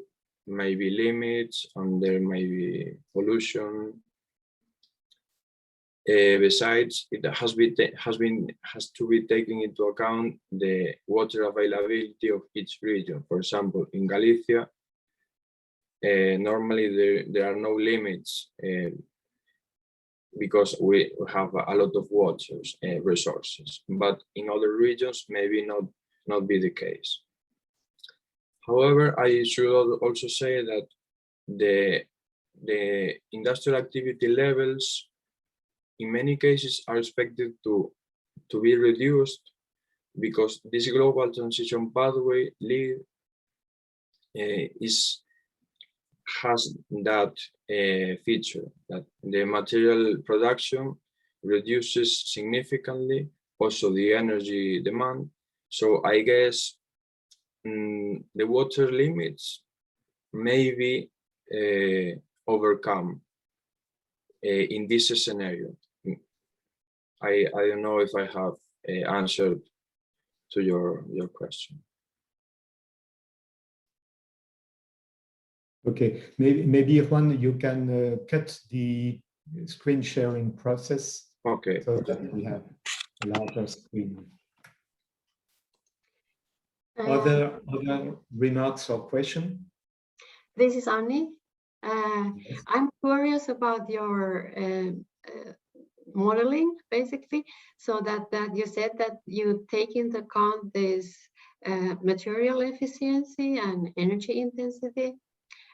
may be limits and there may be pollution. Besides, it has to be taken into account the water availability of each region. For example, in Galicia, normally there are no limits because we have a lot of water resources, but in other regions maybe not be the case. However, I should also say that the industrial activity levels in many cases are expected to be reduced because this global transition pathway lead has that feature that the material production reduces significantly, also the energy demand. So I guess the water limits may be overcome in this scenario. I don't know if I have answered to your question. Okay, maybe Juan, you can cut the screen sharing process. Okay. So that we have a larger screen. Other remarks or questions? This is Anni. I'm curious about your modeling, basically, so that you said that you take into account this material efficiency and energy intensity,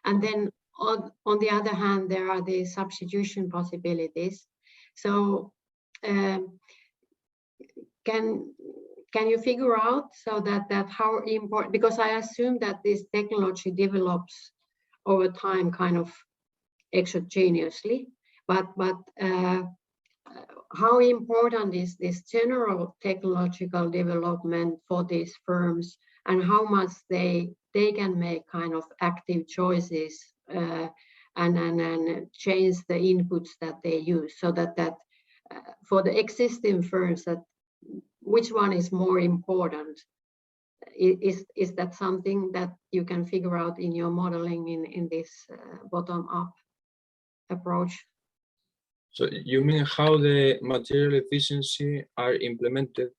and then on the other hand, there are the substitution possibilities. So can you figure out so that how important, because I assume that this technology develops over time kind of exogenously, but how important is this general technological development for these firms, and how much they can make kind of active choices and change the inputs that they use, so that for the existing firms, that which one is more important? Is that something that you can figure out in your modeling in this bottom-up approach? So you mean how the material efficiency are implemented?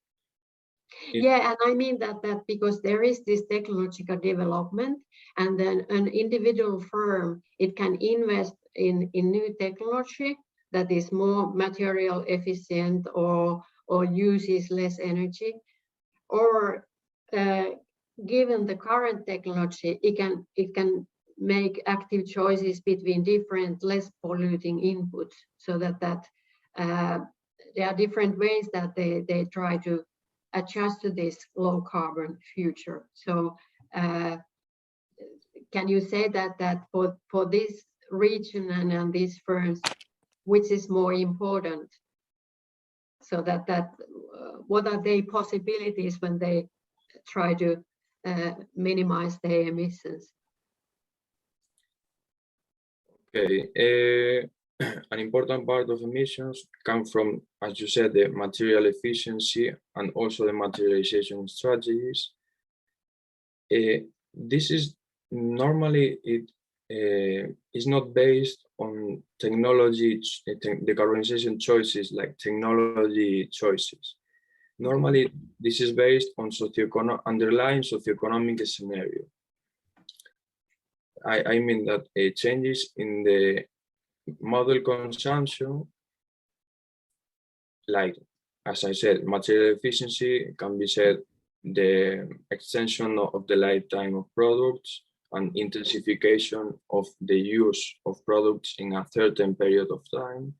Yeah, and I mean that because there is this technological development, and then an individual firm, it can invest in new technology that is more material efficient or uses less energy, or given the current technology, it can make active choices between different less polluting inputs, so that there are different ways that they try to adjust to this low carbon future. So can you say that for this region and these firms, which is more important? So that what are the possibilities when they try to minimize their emissions? Okay, an important part of emissions come from, as you said, the material efficiency and also the materialization strategies. This is normally is not based on technology, decarbonization choices like technology choices. Normally, this is based on underlying socioeconomic scenario. I mean that changes in the model consumption, like, as I said, material efficiency can be said the extension of the lifetime of products and intensification of the use of products in a certain period of time.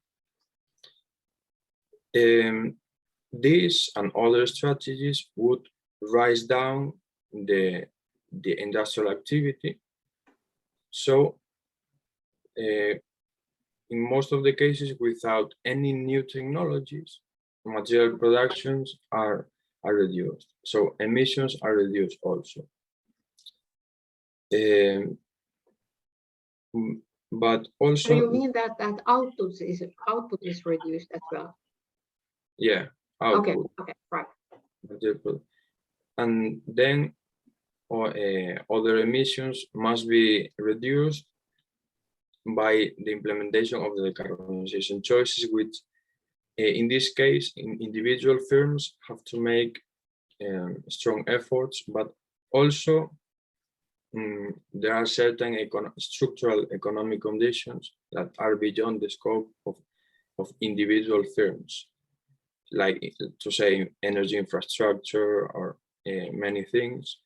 These and other strategies would rise down the industrial activity. So in most of the cases, without any new technologies, material productions are reduced. So emissions are reduced also. But also, so you mean that output is reduced as well? Yeah, output. Okay, right. And then other emissions must be reduced by the implementation of the decarbonization choices, which in this case, individual firms have to make strong efforts, but also there are certain structural economic conditions that are beyond the scope of individual firms, like to say energy infrastructure or many things,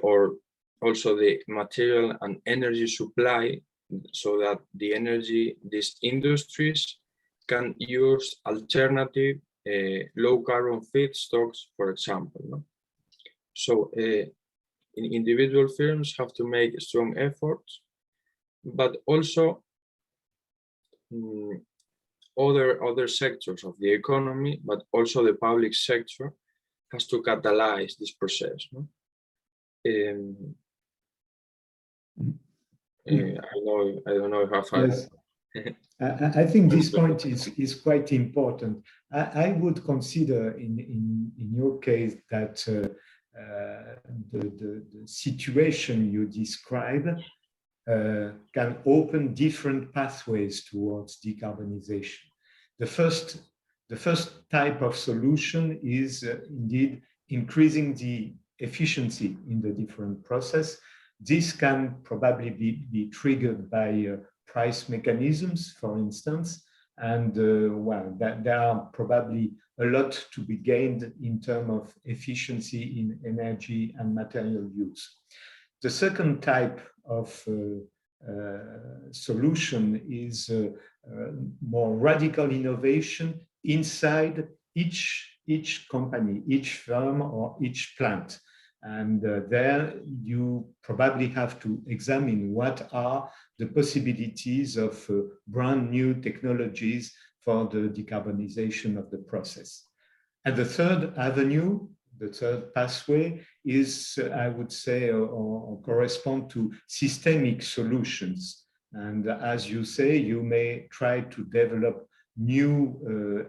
or also the material and energy supply, so that these industries can use alternative low carbon feedstocks, for example. No? So individual firms have to make strong efforts, but also other sectors of the economy, but also the public sector has to catalyze this process. No? I don't know if I yes. I think this point is quite important. I would consider in your case that the situation you describe can open different pathways towards decarbonization. The first type of solution is indeed increasing the efficiency in the different process. This can probably be triggered by price mechanisms, for instance, and well, there are probably a lot to be gained in terms of efficiency in energy and material use. The second type of solution is more radical innovation inside each company, each firm, or each plant. And there you probably have to examine what are the possibilities of brand new technologies for the decarbonization of the process. And the third avenue, the third pathway is, I would say, or correspond to systemic solutions. And as you say, you may try to develop new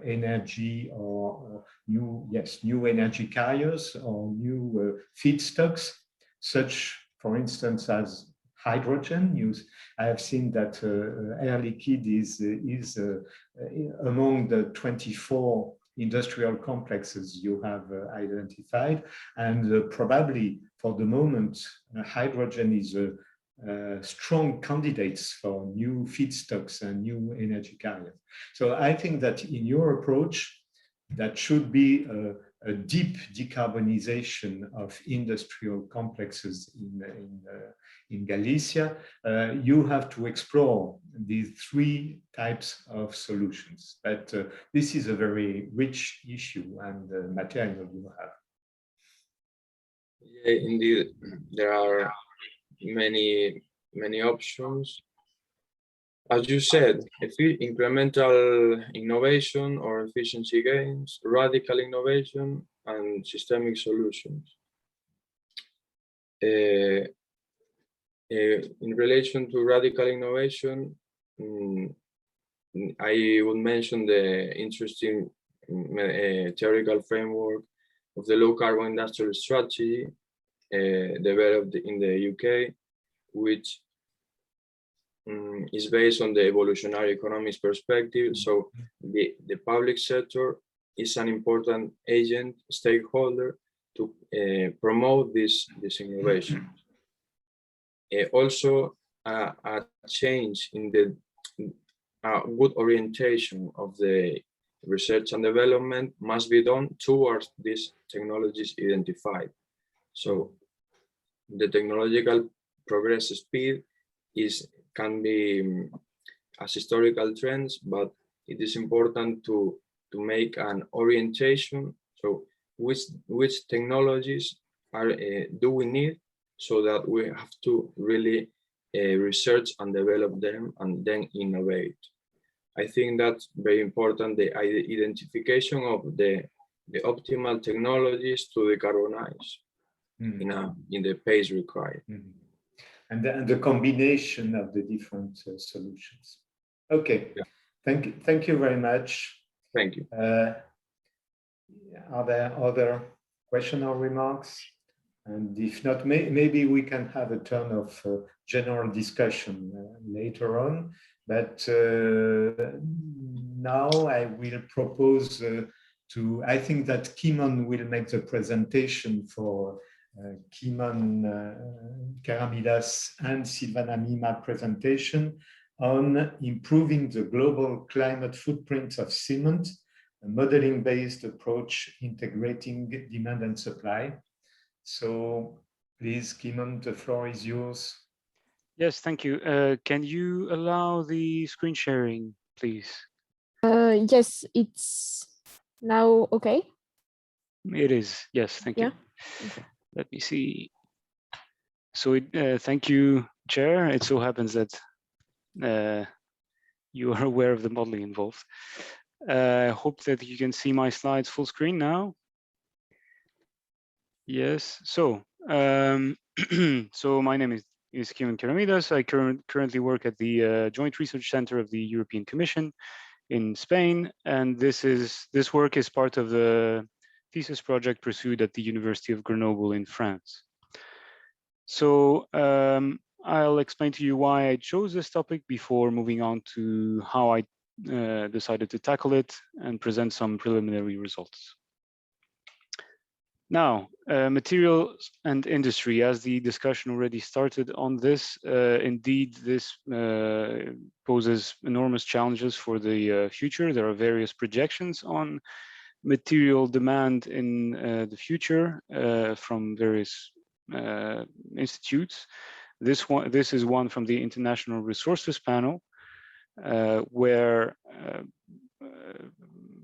energy or new energy carriers or new feedstocks, such, for instance, as hydrogen. I have seen that Air Liquide is among the 24 industrial complexes you have identified, and probably for the moment, hydrogen is a strong candidates for new feedstocks and new energy carriers. So I think that in your approach, that should be a deep decarbonization of industrial complexes in Galicia. You have to explore these three types of solutions. But this is a very rich issue and material you have. Yeah, indeed, there are many options. As you said, incremental innovation or efficiency gains, radical innovation, and systemic solutions. In relation to radical innovation, I would mention the interesting theoretical framework of the low carbon industrial strategy developed in the UK, which is based on the evolutionary economics perspective. So the public sector is an important agent, stakeholder to promote this innovation. Also, a change in the good orientation of the research and development must be done towards these technologies identified. So the technological progress speed can be as historical trends, but it is important to make an orientation. So which technologies do we need, so that we have to really research and develop them and then innovate. I think that's very important, the identification of the optimal technologies to decarbonize in the pace required. And the combination of the different solutions. Okay, yeah. Thank you very much. Thank you. Are there other questions or remarks? And if not, maybe we can have a turn of general discussion later on. But now I will propose I think that Kimon will make the presentation for Kimon Keramidas and Silvana Mima presentation on improving the global climate footprint of cement, a modeling-based approach integrating demand and supply. So please, Kimon, the floor is yours. Yes, thank you. Can you allow the screen sharing, please? Yes, it's now okay. It is, yes, thank you. Okay. Let me see. So thank you, Chair. It so happens that you are aware of the modeling involved. I hope that you can see my slides full screen now. Yes, so so my name is Kimon Keramidas. I currently work at the Joint Research Center of the European Commission in Spain, and this work is part of the thesis project pursued at the University of Grenoble in France. So I'll explain to you why I chose this topic before moving on to how I decided to tackle it and present some preliminary results. Now, materials and industry, as the discussion already started on this, indeed, this poses enormous challenges for the future. There are various projections on material demand in the future from various institutes. This is one from the International Resources Panel, where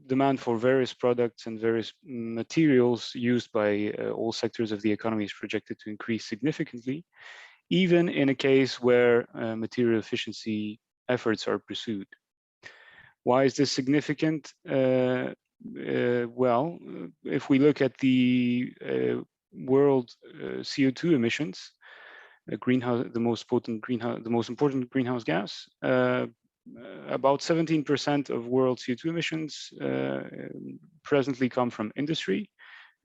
demand for various products and various materials used by all sectors of the economy is projected to increase significantly, even in a case where material efficiency efforts are pursued. Why is this significant? Well, if we look at the world CO2 emissions, the most important greenhouse gas, about 17% of world CO2 emissions presently come from industry,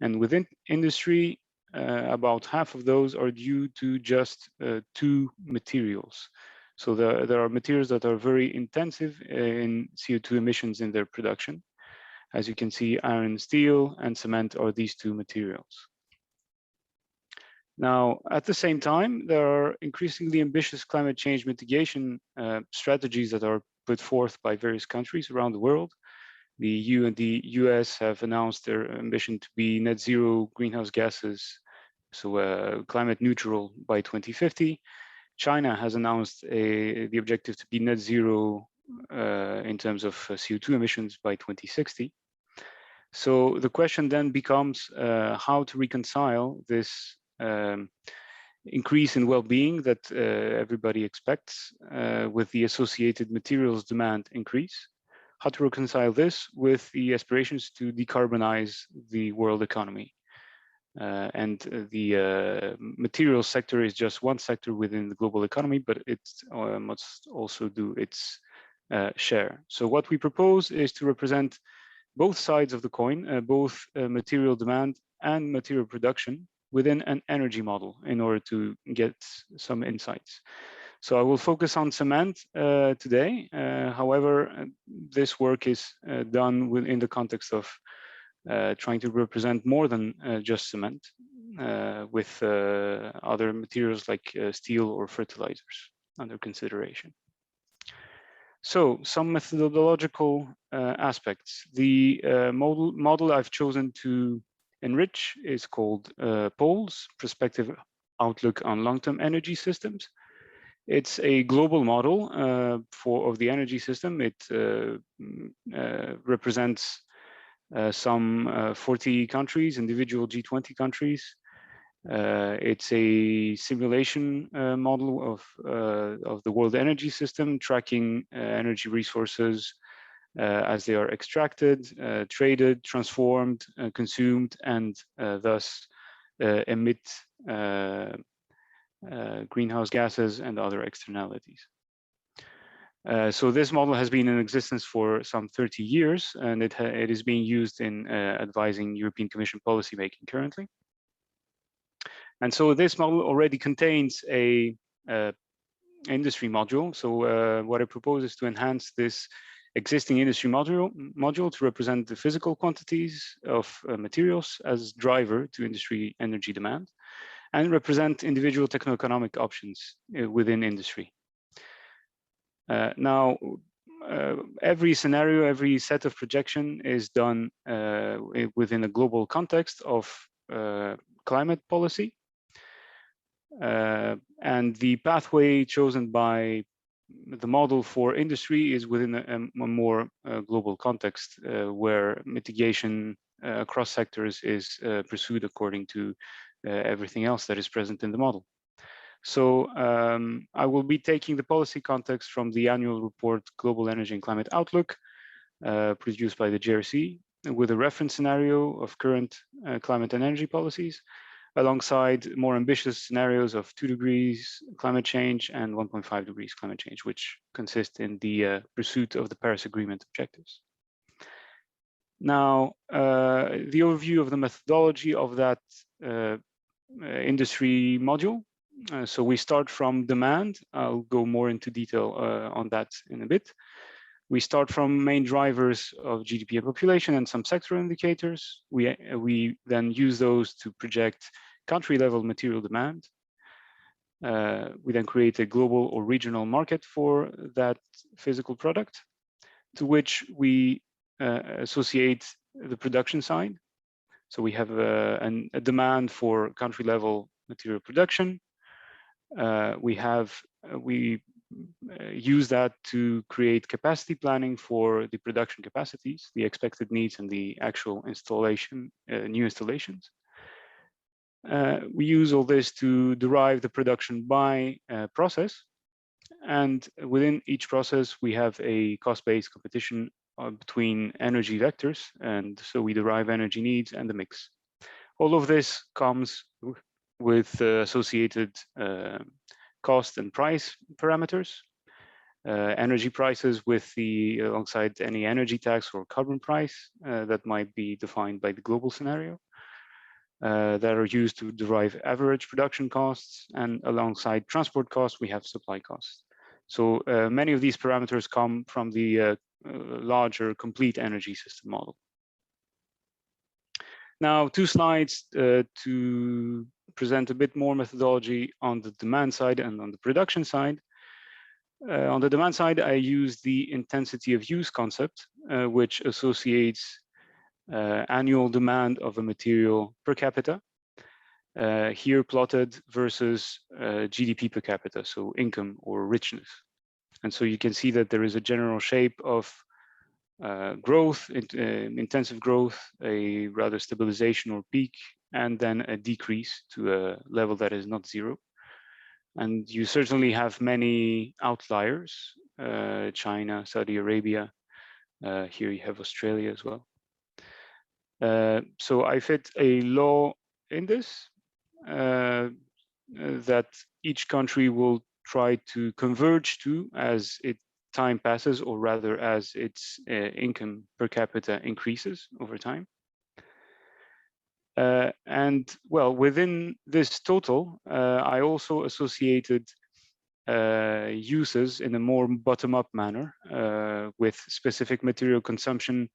and within industry, about half of those are due to just two materials. So there are materials that are very intensive in CO2 emissions in their production. As you can see, iron, steel, and cement are these two materials. Now, at the same time, there are increasingly ambitious climate change mitigation strategies that are put forth by various countries around the world. The EU and the US have announced their ambition to be net zero greenhouse gases, so climate neutral by 2050. China has announced the objective to be net zero in terms of CO2 emissions by 2060. So the question then becomes how to reconcile this increase in well-being that everybody expects with the associated materials demand increase. How to reconcile this with the aspirations to decarbonize the world economy. And the materials sector is just one sector within the global economy, but it must also do its share. So what we propose is to represent both sides of the coin, both material demand and material production, within an energy model in order to get some insights. So I will focus on cement today. However, this work is done within the context of trying to represent more than just cement with other materials like steel or fertilizers under consideration. So some methodological aspects. The model I've chosen to enrich is called POLS, Perspective Outlook on Long-Term Energy Systems. It's a global model of the energy system. It represents some 40 countries, individual G20 countries. It's a simulation model of the world energy system, tracking energy resources as they are extracted, traded, transformed, consumed, and thus emit greenhouse gases and other externalities. So this model has been in existence for some 30 years, and it is being used in advising European Commission policymaking currently. And so this model already contains a industry module. So what I propose is to enhance this existing industry module to represent the physical quantities of materials as driver to industry energy demand, and represent individual techno-economic options within industry. Now, every scenario, every set of projection is done within a global context of climate policy. And the pathway chosen by the model for industry is within a more global context where mitigation across sectors is pursued according to everything else that is present in the model. So I will be taking the policy context from the annual report Global Energy and Climate Outlook produced by the JRC with a reference scenario of current climate and energy policies, alongside more ambitious scenarios of 2 degrees climate change and 1.5 degrees climate change, which consist in the pursuit of the Paris Agreement objectives. Now, the overview of the methodology of that industry module. So we start from demand. I'll go more into detail on that in a bit. We start from main drivers of GDP and population and some sector indicators. We then use those to project country level material demand. We then create a global or regional market for that physical product, to which we associate the production side. So we have a demand for country level material production. We use that to create capacity planning for the production capacities, the expected needs, and the actual installation, new installations. We use all this to derive the production by process, and within each process we have a cost-based competition between energy vectors, and so we derive energy needs and the mix. All of this comes with associated cost and price parameters, energy prices with alongside any energy tax or carbon price that might be defined by the global scenario, that are used to derive average production costs, and alongside transport costs we have supply costs. So many of these parameters come from the larger complete energy system model. Now, 2 slides to present a bit more methodology on the demand side and on the production side. On the demand side, I use the intensity of use concept, which associates annual demand of a material per capita, here plotted versus GDP per capita, so income or richness. And so you can see that there is a general shape of growth, intensive growth, a rather stabilization or peak, and then a decrease to a level that is not zero. And you certainly have many outliers, China, Saudi Arabia, here you have Australia as well. So I fit a law in this, that each country will try to converge to as time passes, or rather as its income per capita increases over time. And well, within this total, I also associated uses in a more bottom-up manner with specific material consumption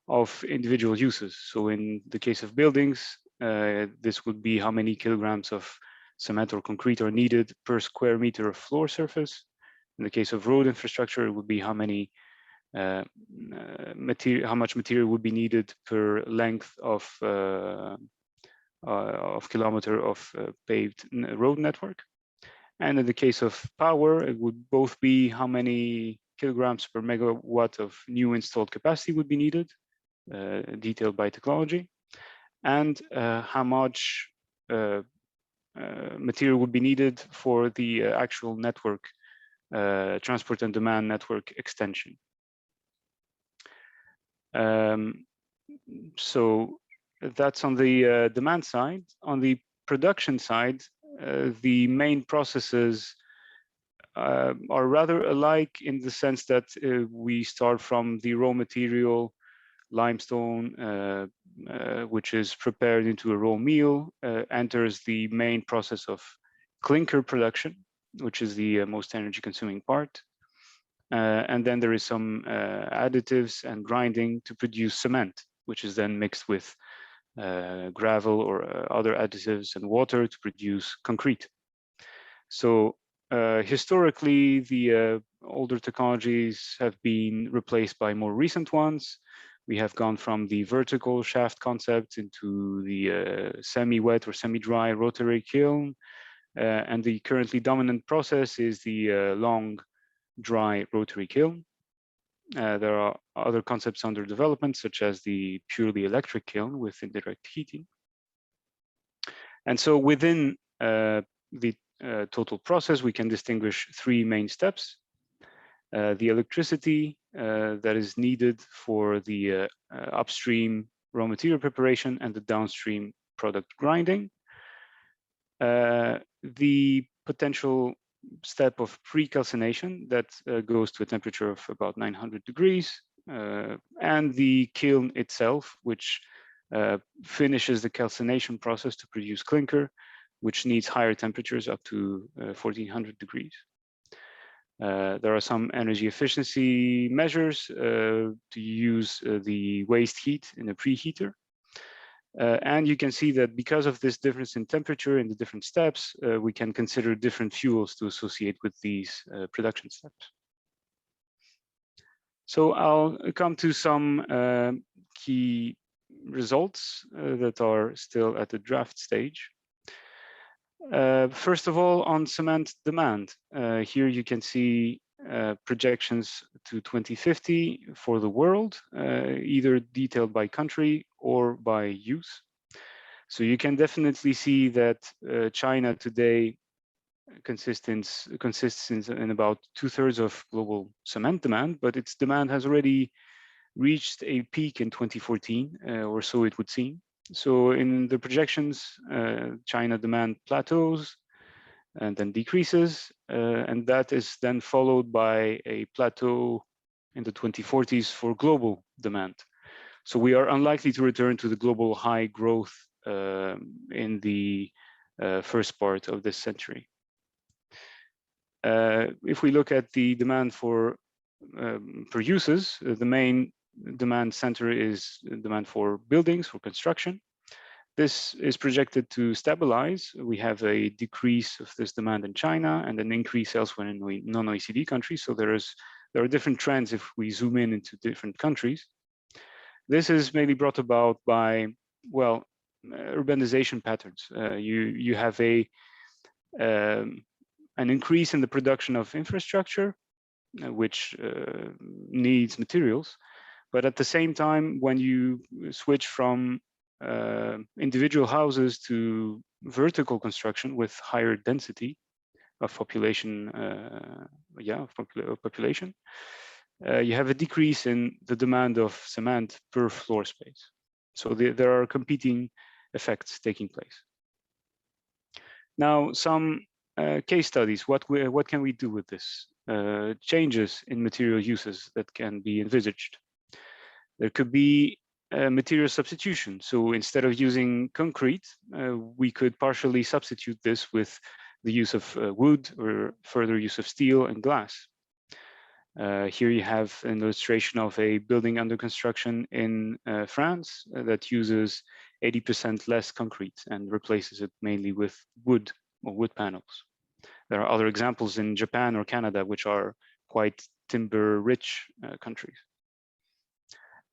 of individual uses. So in the case of buildings, this would be how many kilograms of cement or concrete are needed per square meter of floor surface. In the case of road infrastructure, it would be how many how much material would be needed per length of kilometer of paved road network. And in the case of power, it would both be how many kilograms per megawatt of new installed capacity would be needed, detailed by technology, and how much material would be needed for the actual network, transport and demand network extension. So that's on the demand side. On the production side, the main processes are rather alike in the sense that we start from the raw material, limestone, which is prepared into a raw meal, enters the main process of clinker production, which is the most energy consuming part. And then there is some additives and grinding to produce cement, which is then mixed with gravel or other additives and water to produce concrete. So historically, the older technologies have been replaced by more recent ones. We have gone from the vertical shaft concept into the semi-wet or semi-dry rotary kiln. And the currently dominant process is the long dry rotary kiln. There are other concepts under development, such as the purely electric kiln with indirect heating. And so within the total process, we can distinguish three main steps. The electricity that is needed for the upstream raw material preparation and the downstream product grinding. The potential step of pre-calcination that goes to a temperature of about 900 degrees, and the kiln itself, which finishes the calcination process to produce clinker, which needs higher temperatures up to 1400 degrees. There are some energy efficiency measures to use the waste heat in a preheater. And you can see that because of this difference in temperature in the different steps, we can consider different fuels to associate with these production steps. So I'll come to some key results that are still at the draft stage. First of all, on cement demand, here you can see projections to 2050 for the world, either detailed by country or by use. So you can definitely see that China today consists in about 2/3 of global cement demand, but its demand has already reached a peak in 2014, or so it would seem. So in the projections, China demand plateaus and then decreases, and that is then followed by a plateau in the 2040s for global demand. So we are unlikely to return to the global high growth in the first part of this century. If we look at the demand for per uses, the main demand center is demand for buildings, for construction. This is projected to stabilize. We have a decrease of this demand in China and an increase elsewhere in non-OECD countries. So there are different trends if we zoom in into different countries. This is mainly brought about by, well, urbanization patterns. You have an increase in the production of infrastructure, which needs materials. But at the same time, when you switch from individual houses to vertical construction with higher density of population, population, you have a decrease in the demand of cement per floor space. So there are competing effects taking place. Now, some case studies. What can we do with this? Changes in material uses that can be envisaged. There could be material substitution. So instead of using concrete, we could partially substitute this with the use of wood or further use of steel and glass. Here you have an illustration of a building under construction in France that uses 80% less concrete and replaces it mainly with wood or wood panels. There are other examples in Japan or Canada, which are quite timber-rich countries.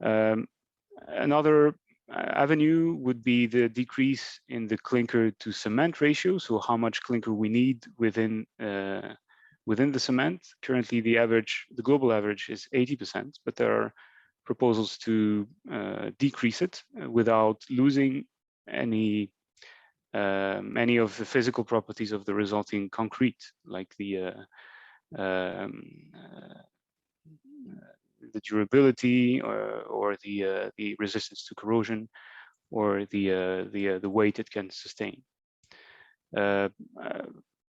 Another avenue would be the decrease in the clinker to cement ratio, so how much clinker we need within the cement. Currently, the global average is 80%, but there are proposals to decrease it without losing any of the physical properties of the resulting concrete, like the durability or the resistance to corrosion, or the weight it can sustain.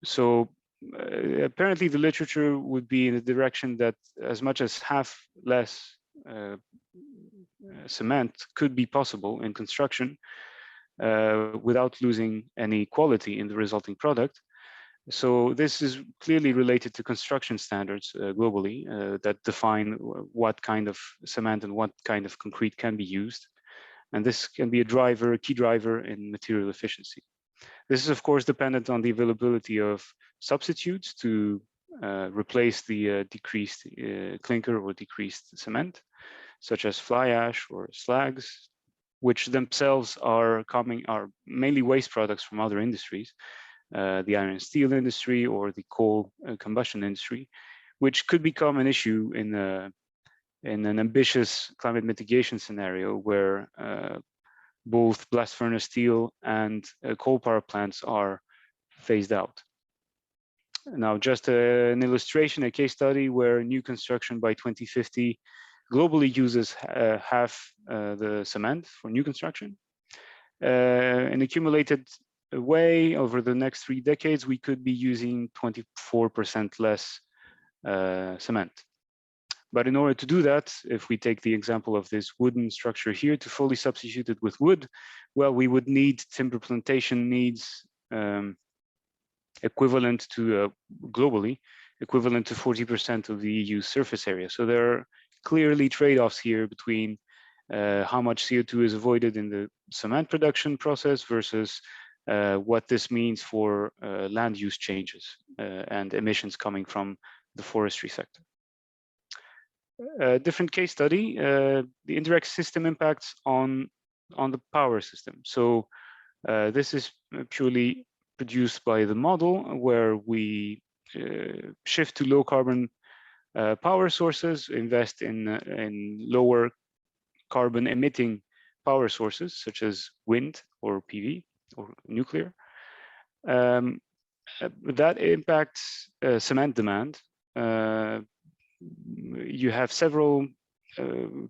So apparently the literature would be in the direction that as much as half less cement could be possible in construction without losing any quality in the resulting product. So this is clearly related to construction standards globally that define what kind of cement and what kind of concrete can be used. And this can be a key driver in material efficiency. This is of course dependent on the availability of substitutes to replace the decreased clinker or decreased cement, such as fly ash or slags, which themselves are mainly waste products from other industries, the iron and steel industry or the coal combustion industry, which could become an issue in an ambitious climate mitigation scenario where both blast furnace steel and coal power plants are phased out. Now, just an illustration, a case study where new construction by 2050 globally uses half the cement for new construction. In accumulated way over the next 3 decades, we could be using 24% less cement. But in order to do that, if we take the example of this wooden structure here, to fully substitute it with wood, well, we would need timber plantation needs equivalent to, globally, equivalent to 40% of the EU surface area. So there are clearly trade-offs here between how much CO2 is avoided in the cement production process versus what this means for land use changes and emissions coming from the forestry sector. A different case study, the indirect system impacts on the power system. So this is purely produced by the model where we shift to low carbon power sources, invest in lower carbon emitting power sources such as wind or PV or nuclear. That impacts cement demand. You have several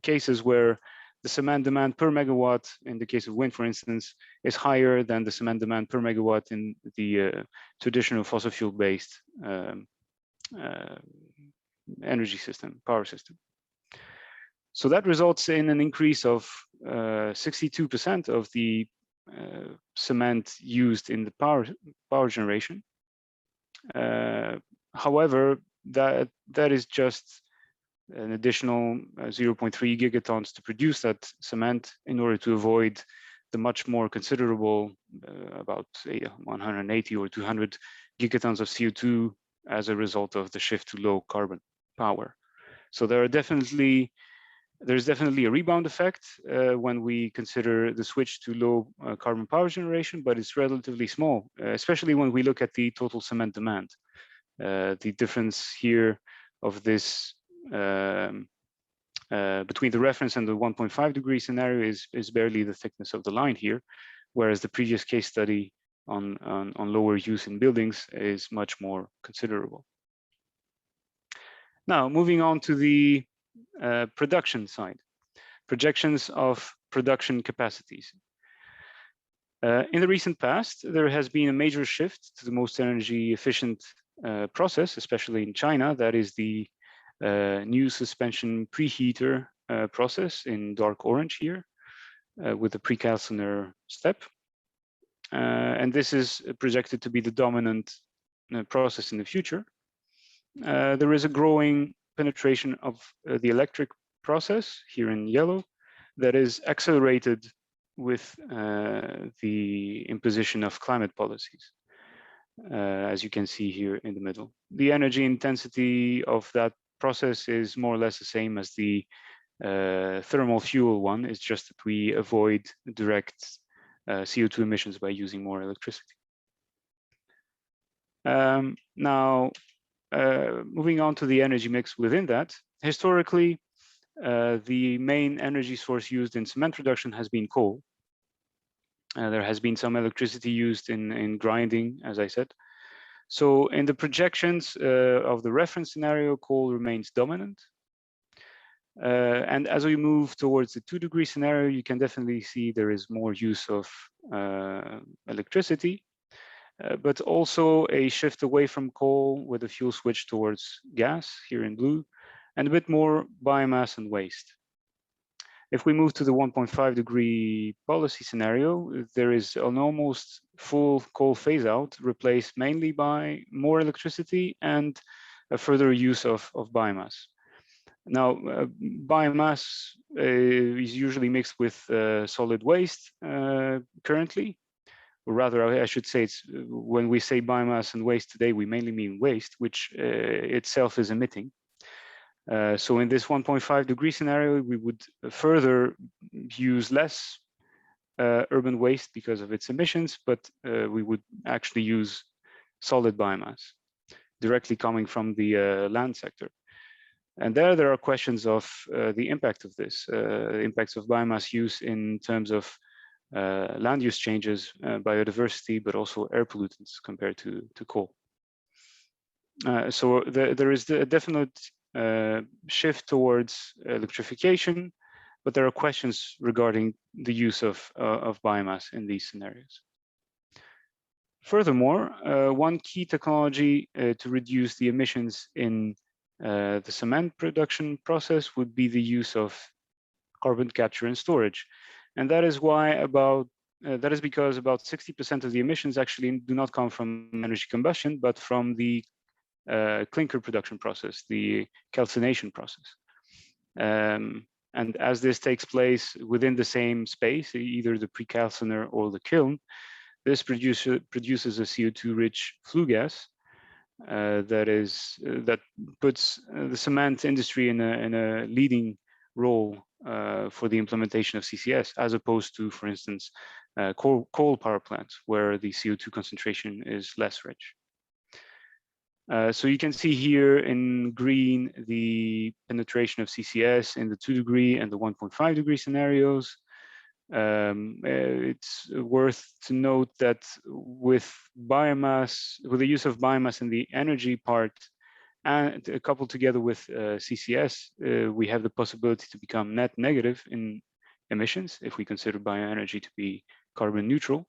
cases where the cement demand per megawatt, in the case of wind, for instance, is higher than the cement demand per megawatt in the traditional fossil fuel-based energy system, power system. So that results in an increase of 62% of the cement used in the power generation. However, that is just an additional 0.3 gigatons to produce that cement in order to avoid the much more considerable about 180 or 200 gigatons of CO2 as a result of the shift to low carbon power. So there's definitely a rebound effect when we consider the switch to low carbon power generation, but it's relatively small, especially when we look at the total cement demand. The difference here of this between the reference and the 1.5 degree scenario is barely the thickness of the line here, whereas the previous case study on lower use in buildings is much more considerable. Now, moving on to the production side, projections of production capacities. In the recent past, there has been a major shift to the most energy efficient process, especially in China. That is the new suspension preheater process in dark orange here with the precalciner step. And this is projected to be the dominant process in the future, there is a growing penetration of the electric process, here in yellow, that is accelerated with the imposition of climate policies, as you can see here in the middle. The energy intensity of that process is more or less the same as the thermal fuel one. It's just that we avoid direct CO2 emissions by using more electricity. Now, moving on to the energy mix within that, historically, the main energy source used in cement production has been coal. There has been some electricity used in grinding, as I said. So in the projections of the reference scenario, coal remains dominant. And as we move towards the 2-degree scenario, you can definitely see there is more use of electricity, but also a shift away from coal with a fuel switch towards gas, here in blue, and a bit more biomass and waste. If we move to the 1.5-degree policy scenario, there is an almost full coal phase out, replaced mainly by more electricity and a further use of biomass. Now, biomass is usually mixed with solid waste currently, or rather, I should say, it's when we say biomass and waste today, we mainly mean waste, which itself is emitting. So in this 1.5-degree scenario, we would further use less urban waste because of its emissions, but we would actually use solid biomass directly coming from the land sector. And there are questions of the impact of this, impacts of biomass use in terms of land use changes, biodiversity, but also air pollutants compared to coal. So there is a definite shift towards electrification, but there are questions regarding the use of biomass in these scenarios. Furthermore, one key technology to reduce the emissions in the cement production process would be the use of carbon capture and storage. And that is why that is because about 60% of the emissions actually do not come from energy combustion, but from the clinker production process, the calcination process. And as this takes place within the same space, either the precalciner or the kiln, this produces a CO2-rich flue gas that puts the cement industry in a leading role for the implementation of CCS, as opposed to, for instance, coal power plants, where the CO2 concentration is less rich. So you can see here in green the penetration of CCS in the 2-degree and the 1.5-degree scenarios. It's worth to note that with the use of biomass in the energy part, and coupled together with CCS, we have the possibility to become net negative in emissions if we consider bioenergy to be carbon neutral.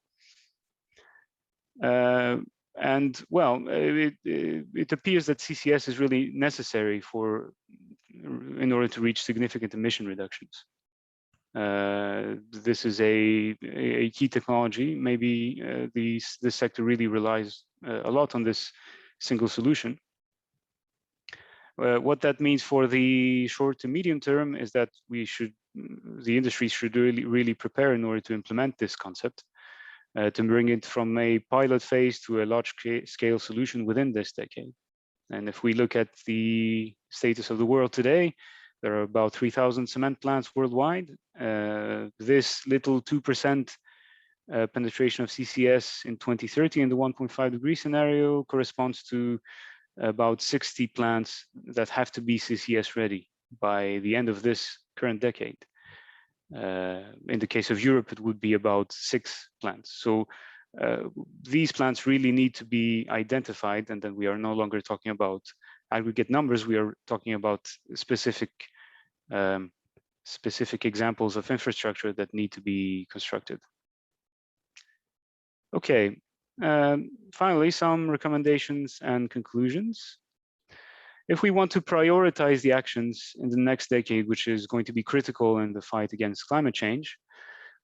And well, it appears that CCS is really necessary in order to reach significant emission reductions. This is a key technology. Maybe this sector really relies a lot on this single solution. What that means for the short to medium term is that the industry should really prepare in order to implement this concept, to bring it from a pilot phase to a large-scale solution within this decade. And if we look at the status of the world today, there are about 3,000 cement plants worldwide. This little 2% penetration of CCS in 2030 in the 1.5-degree scenario corresponds to about 60 plants that have to be CCS ready by the end of this current decade. In the case of Europe, it would be about 6 plants. So these plants really need to be identified, and then we are no longer talking about aggregate numbers. We are talking about specific examples of infrastructure that need to be constructed. Okay, finally, some recommendations and conclusions. If we want to prioritize the actions in the next decade, which is going to be critical in the fight against climate change,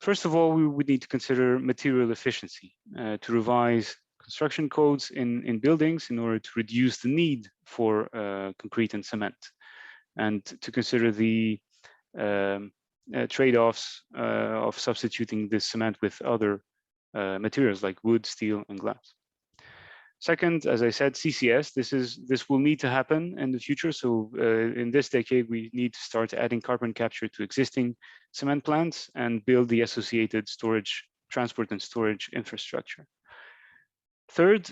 first of all, we would need to consider material efficiency to revise construction codes in buildings in order to reduce the need for concrete and cement, and to consider the trade-offs of substituting this cement with other materials like wood, steel, and glass. Second, as I said, CCS, this will need to happen in the future. So in this decade, we need to start adding carbon capture to existing cement plants and build the associated storage, transport and storage infrastructure. Third,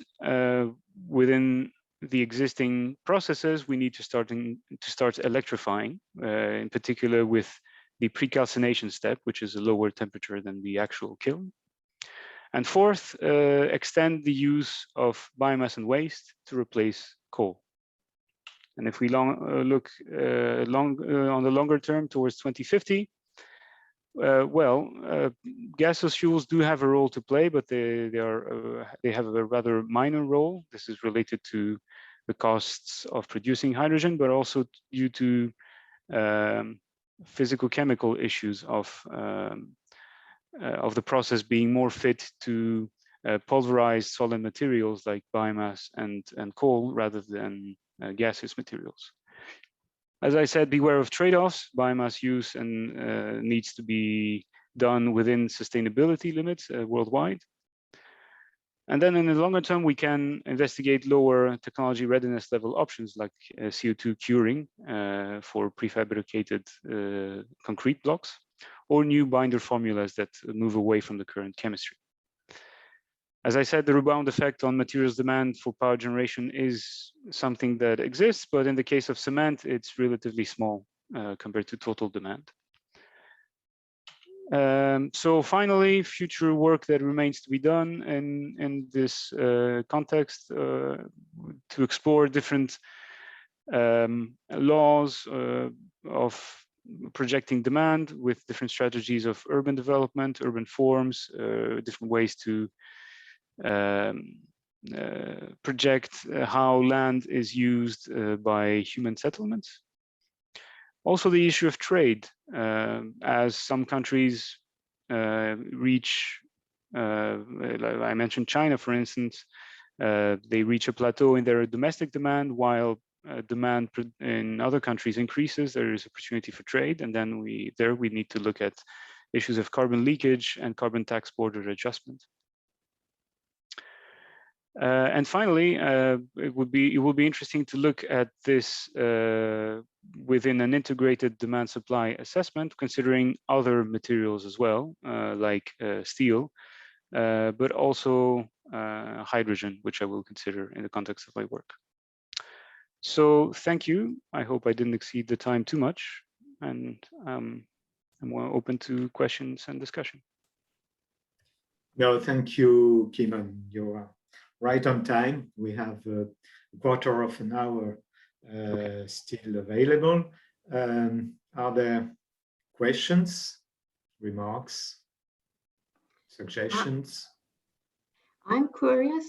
within the existing processes, we need to start electrifying, in particular with the pre-calcination step, which is a lower temperature than the actual kiln. And fourth, extend the use of biomass and waste to replace coal. And if we look on the longer term towards 2050, gaseous fuels do have a role to play, but they have a rather minor role. This is related to the costs of producing hydrogen, but also due to physical chemical issues of the process being more fit to pulverized solid materials like biomass and coal rather than gaseous materials. As I said, beware of trade-offs. Biomass use and needs to be done within sustainability limits worldwide. And then in the longer term, we can investigate lower technology readiness level options like CO2 curing for prefabricated concrete blocks, or new binder formulas that move away from the current chemistry. As I said, the rebound effect on materials demand for power generation is something that exists, but in the case of cement, it's relatively small compared to total demand. So finally, future work that remains to be done in this context to explore different laws of projecting demand with different strategies of urban development, urban forms, different ways to project how land is used by human settlements. Also the issue of trade, as some countries reach, I mentioned China, for instance, they reach a plateau in their domestic demand while demand in other countries increases. There is opportunity for trade, and then we need to look at issues of carbon leakage and carbon tax border adjustment. And finally, it will be interesting to look at this within an integrated demand supply assessment, considering other materials as well, like steel, but also hydrogen, which I will consider in the context of my work. So thank you. I hope I didn't exceed the time too much, and I'm more open to questions and discussion. No, thank you, Kimon. You are right on time. We have a quarter of an hour still available. Are there questions, remarks, suggestions? I'm curious.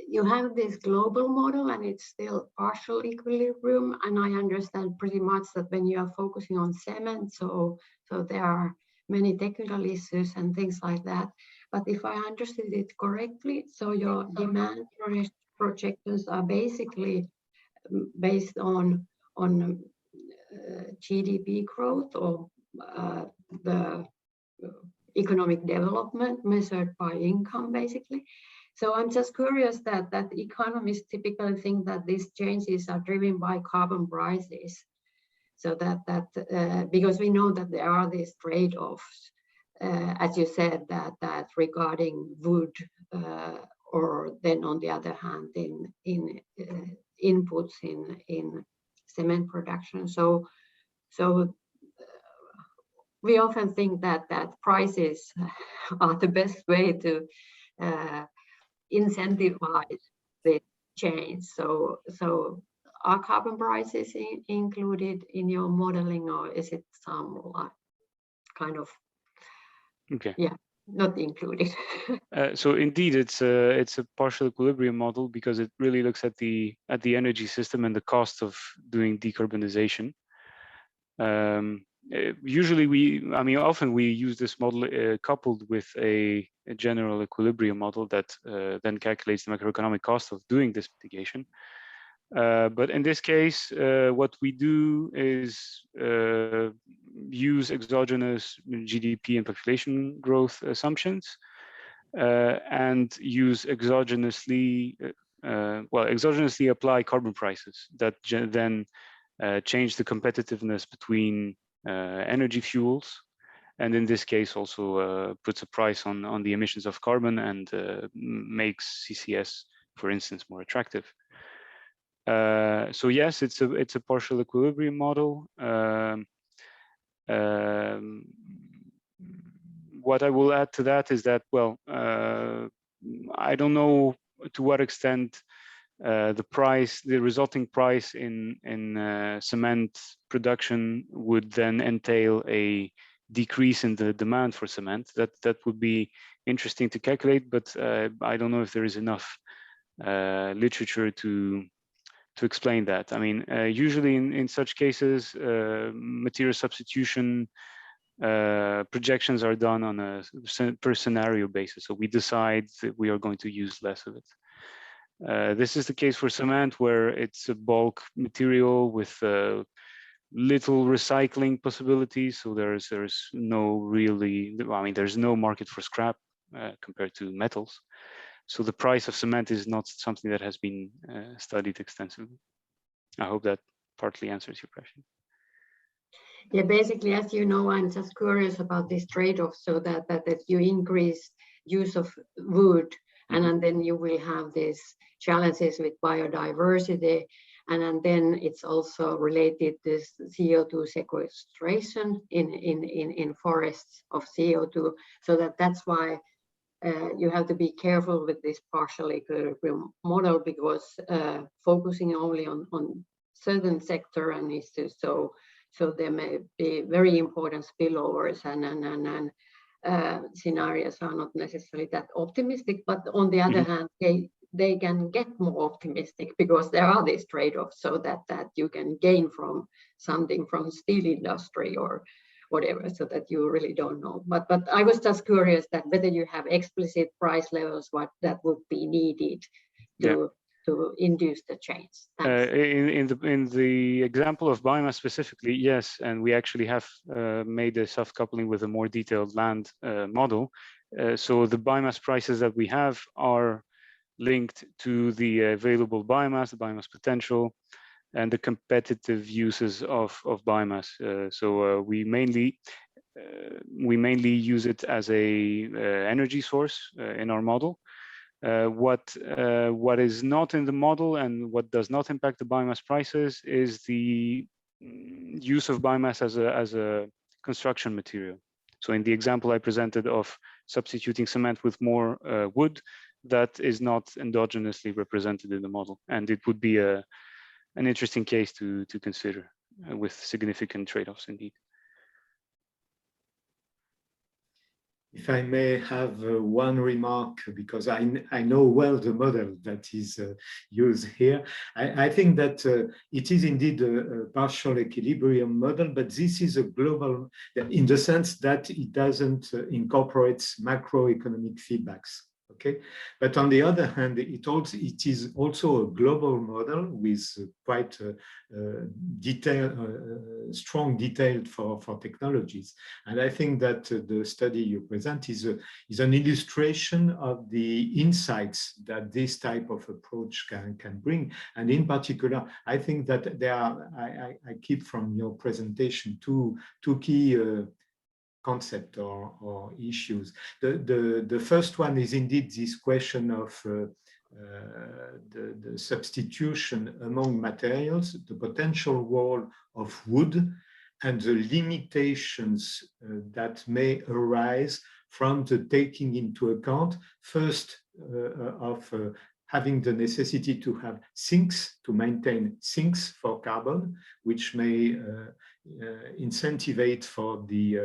You have this global model and it's still partial equilibrium, and I understand pretty much that when you are focusing on cement, so there are many technical issues and things like that. But if I understood it correctly, so your demand projections are basically based on GDP growth or the economic development measured by income, basically. So I'm just curious that economists typically think that these changes are driven by carbon prices. So that because we know that there are these trade-offs, as you said, that regarding wood, or then on the other hand in inputs in cement production. So we often think that prices are the best way to incentivize the change. So are carbon prices included in your modeling, or is it some kind of not included? So indeed, it's a partial equilibrium model because it really looks at the energy system and the cost of doing decarbonization. usually often we use this model coupled with a general equilibrium model that then calculates the macroeconomic cost of doing this mitigation. But in this case, what we do is use exogenous GDP and population growth assumptions, and use exogenously apply carbon prices that then change the competitiveness between energy fuels, and in this case also puts a price on the emissions of carbon and makes CCS, for instance, more attractive. So yes, it's a partial equilibrium model. What I will add to that is that, well, I don't know to what extent the resulting price in cement production would then entail a decrease in the demand for cement. That would be interesting to calculate, but I don't know if there is enough literature to explain that. I mean, usually in such cases, material substitution projections are done on a per scenario basis. So we decide that we are going to use less of it. This is the case for cement, where it's a bulk material with little recycling possibilities. So there's no really, I mean, there's no market for scrap compared to metals. So the price of cement is not something that has been studied extensively. I hope that partly answers your question. Yeah, basically, as you know, I'm just curious about this trade-off, so that you increase use of wood, and then you will have these challenges with biodiversity, and then it's also related to CO2 sequestration in forests of CO2, so that's why you have to be careful with this partial equilibrium model, because focusing only on certain sector and is to so there may be very important spillovers, and scenarios are not necessarily that optimistic. But on the other hand, they can get more optimistic, because there are these trade-offs, so that you can gain from something from steel industry or whatever, so that you really don't know. But I was just curious that whether you have explicit price levels, what that would be needed to induce the change. In the example of biomass specifically, yes, and we actually have made a soft coupling with a more detailed land model. So the biomass prices that we have are linked to the available biomass, the biomass potential, and the competitive uses of biomass. So we mainly use it as a energy source in our model. What is not in the model and what does not impact the biomass prices is the use of biomass as a construction material. So in the example I presented of substituting cement with more wood, that is not endogenously represented in the model, and it would be an interesting case to consider with significant trade-offs indeed. If I may have one remark, because I know well the model that is used here. I think that it is indeed a partial equilibrium model, but this is a global, in the sense that it doesn't incorporate macroeconomic feedbacks. Okay, but on the other hand, it is also a global model with quite strong detail for technologies. And I think that the study you present is an illustration of the insights that this type of approach can bring. And in particular, I think that there are, I keep from your presentation two key concept or issues. The first one is indeed this question of the substitution among materials, the potential role of wood, and the limitations that may arise from the taking into account first of having the necessity to have sinks, to maintain sinks for carbon, which may incentivate for the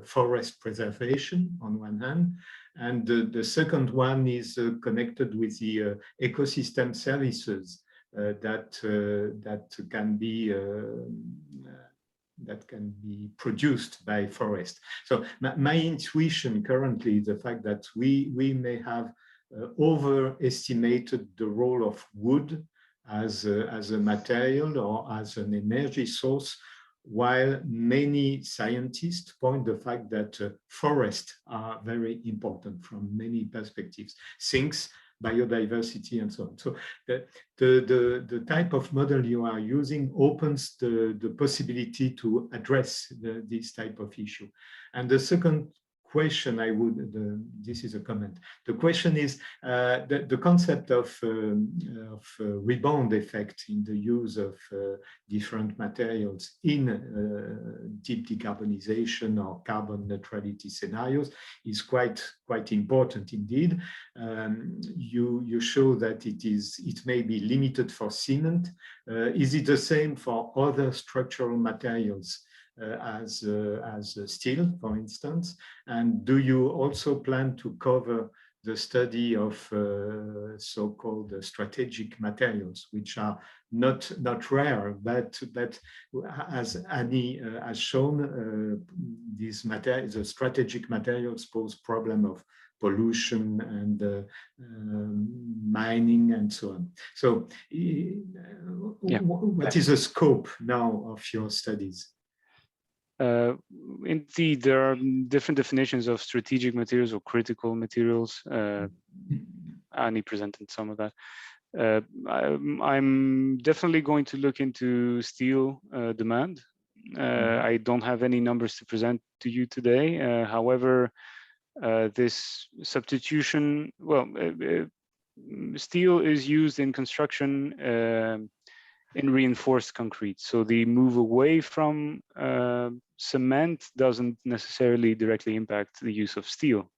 forest preservation on one hand. And the second one is connected with the ecosystem services that can be produced by forest. So my intuition currently is the fact that we may have overestimated the role of wood as a material or as an energy source, while many scientists point the fact that forests are very important from many perspectives, things, biodiversity, and so on. So the type of model you are using opens the possibility to address this type of issue. And the second question this is a comment. The question is the concept of rebound effect in the use of different materials in deep decarbonization or carbon neutrality scenarios is quite important indeed. You show that it may be limited for cement. Is it the same for other structural materials? As steel, for instance, and do you also plan to cover the study of so-called strategic materials, which are not rare, but as Anni has shown, these materials, the strategic materials, pose problem of pollution and mining and so on. So, what is the scope now of your studies? Indeed, there are different definitions of strategic materials or critical materials. Anni presented some of that. I'm definitely going to look into steel demand. I don't have any numbers to present to you today. However, this substitution, steel is used in construction in reinforced concrete. So the move away from cement doesn't necessarily directly impact the use of steel.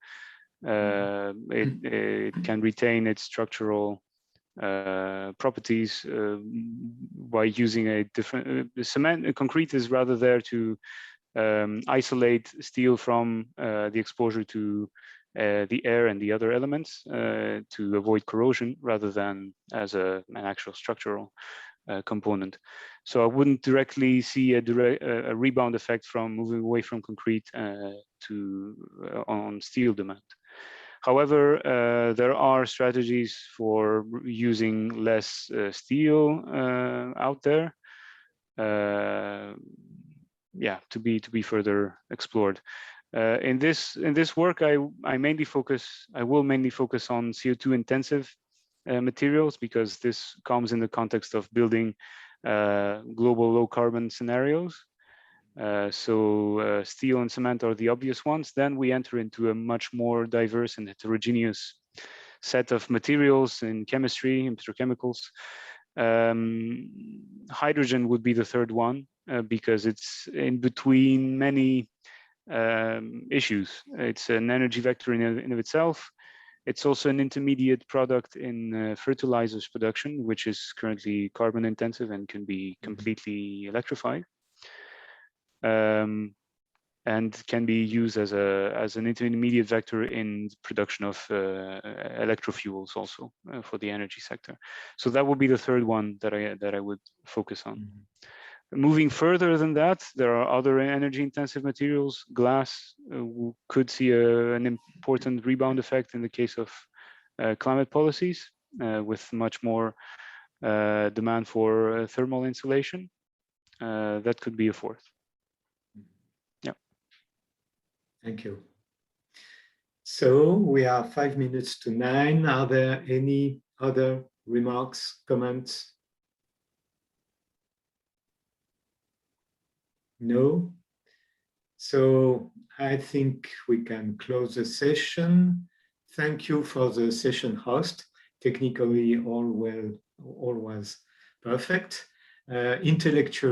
It can retain its structural properties by using a different cement. Concrete is rather there to isolate steel from the exposure to the air and the other elements to avoid corrosion, rather than as an actual structural component. So I wouldn't directly see a rebound effect from moving away from concrete on steel demand. However, there are strategies for using less steel out there. To be further explored. In this work, I will mainly focus on CO2 intensive materials, because this comes in the context of building global low carbon scenarios. So steel and cement are the obvious ones. Then we enter into a much more diverse and heterogeneous set of materials in chemistry and petrochemicals. Hydrogen would be the third one, because it's in between many issues. It's an energy vector in of itself. It's also an intermediate product in fertilizers production, which is currently carbon intensive and can be completely electrified, and can be used as an intermediate vector in production of electrofuels also for the energy sector. So that would be the third one that I would focus on. Moving further than that, there are other energy intensive materials. Glass could see an important rebound effect in the case of climate policies, with much more demand for thermal insulation. That could be a fourth. Yeah. Thank you. So we are 5 minutes to 9. Are there any other remarks, comments? No? So I think we can close the session. Thank you for the session host. Technically, all was perfect. Intellectually,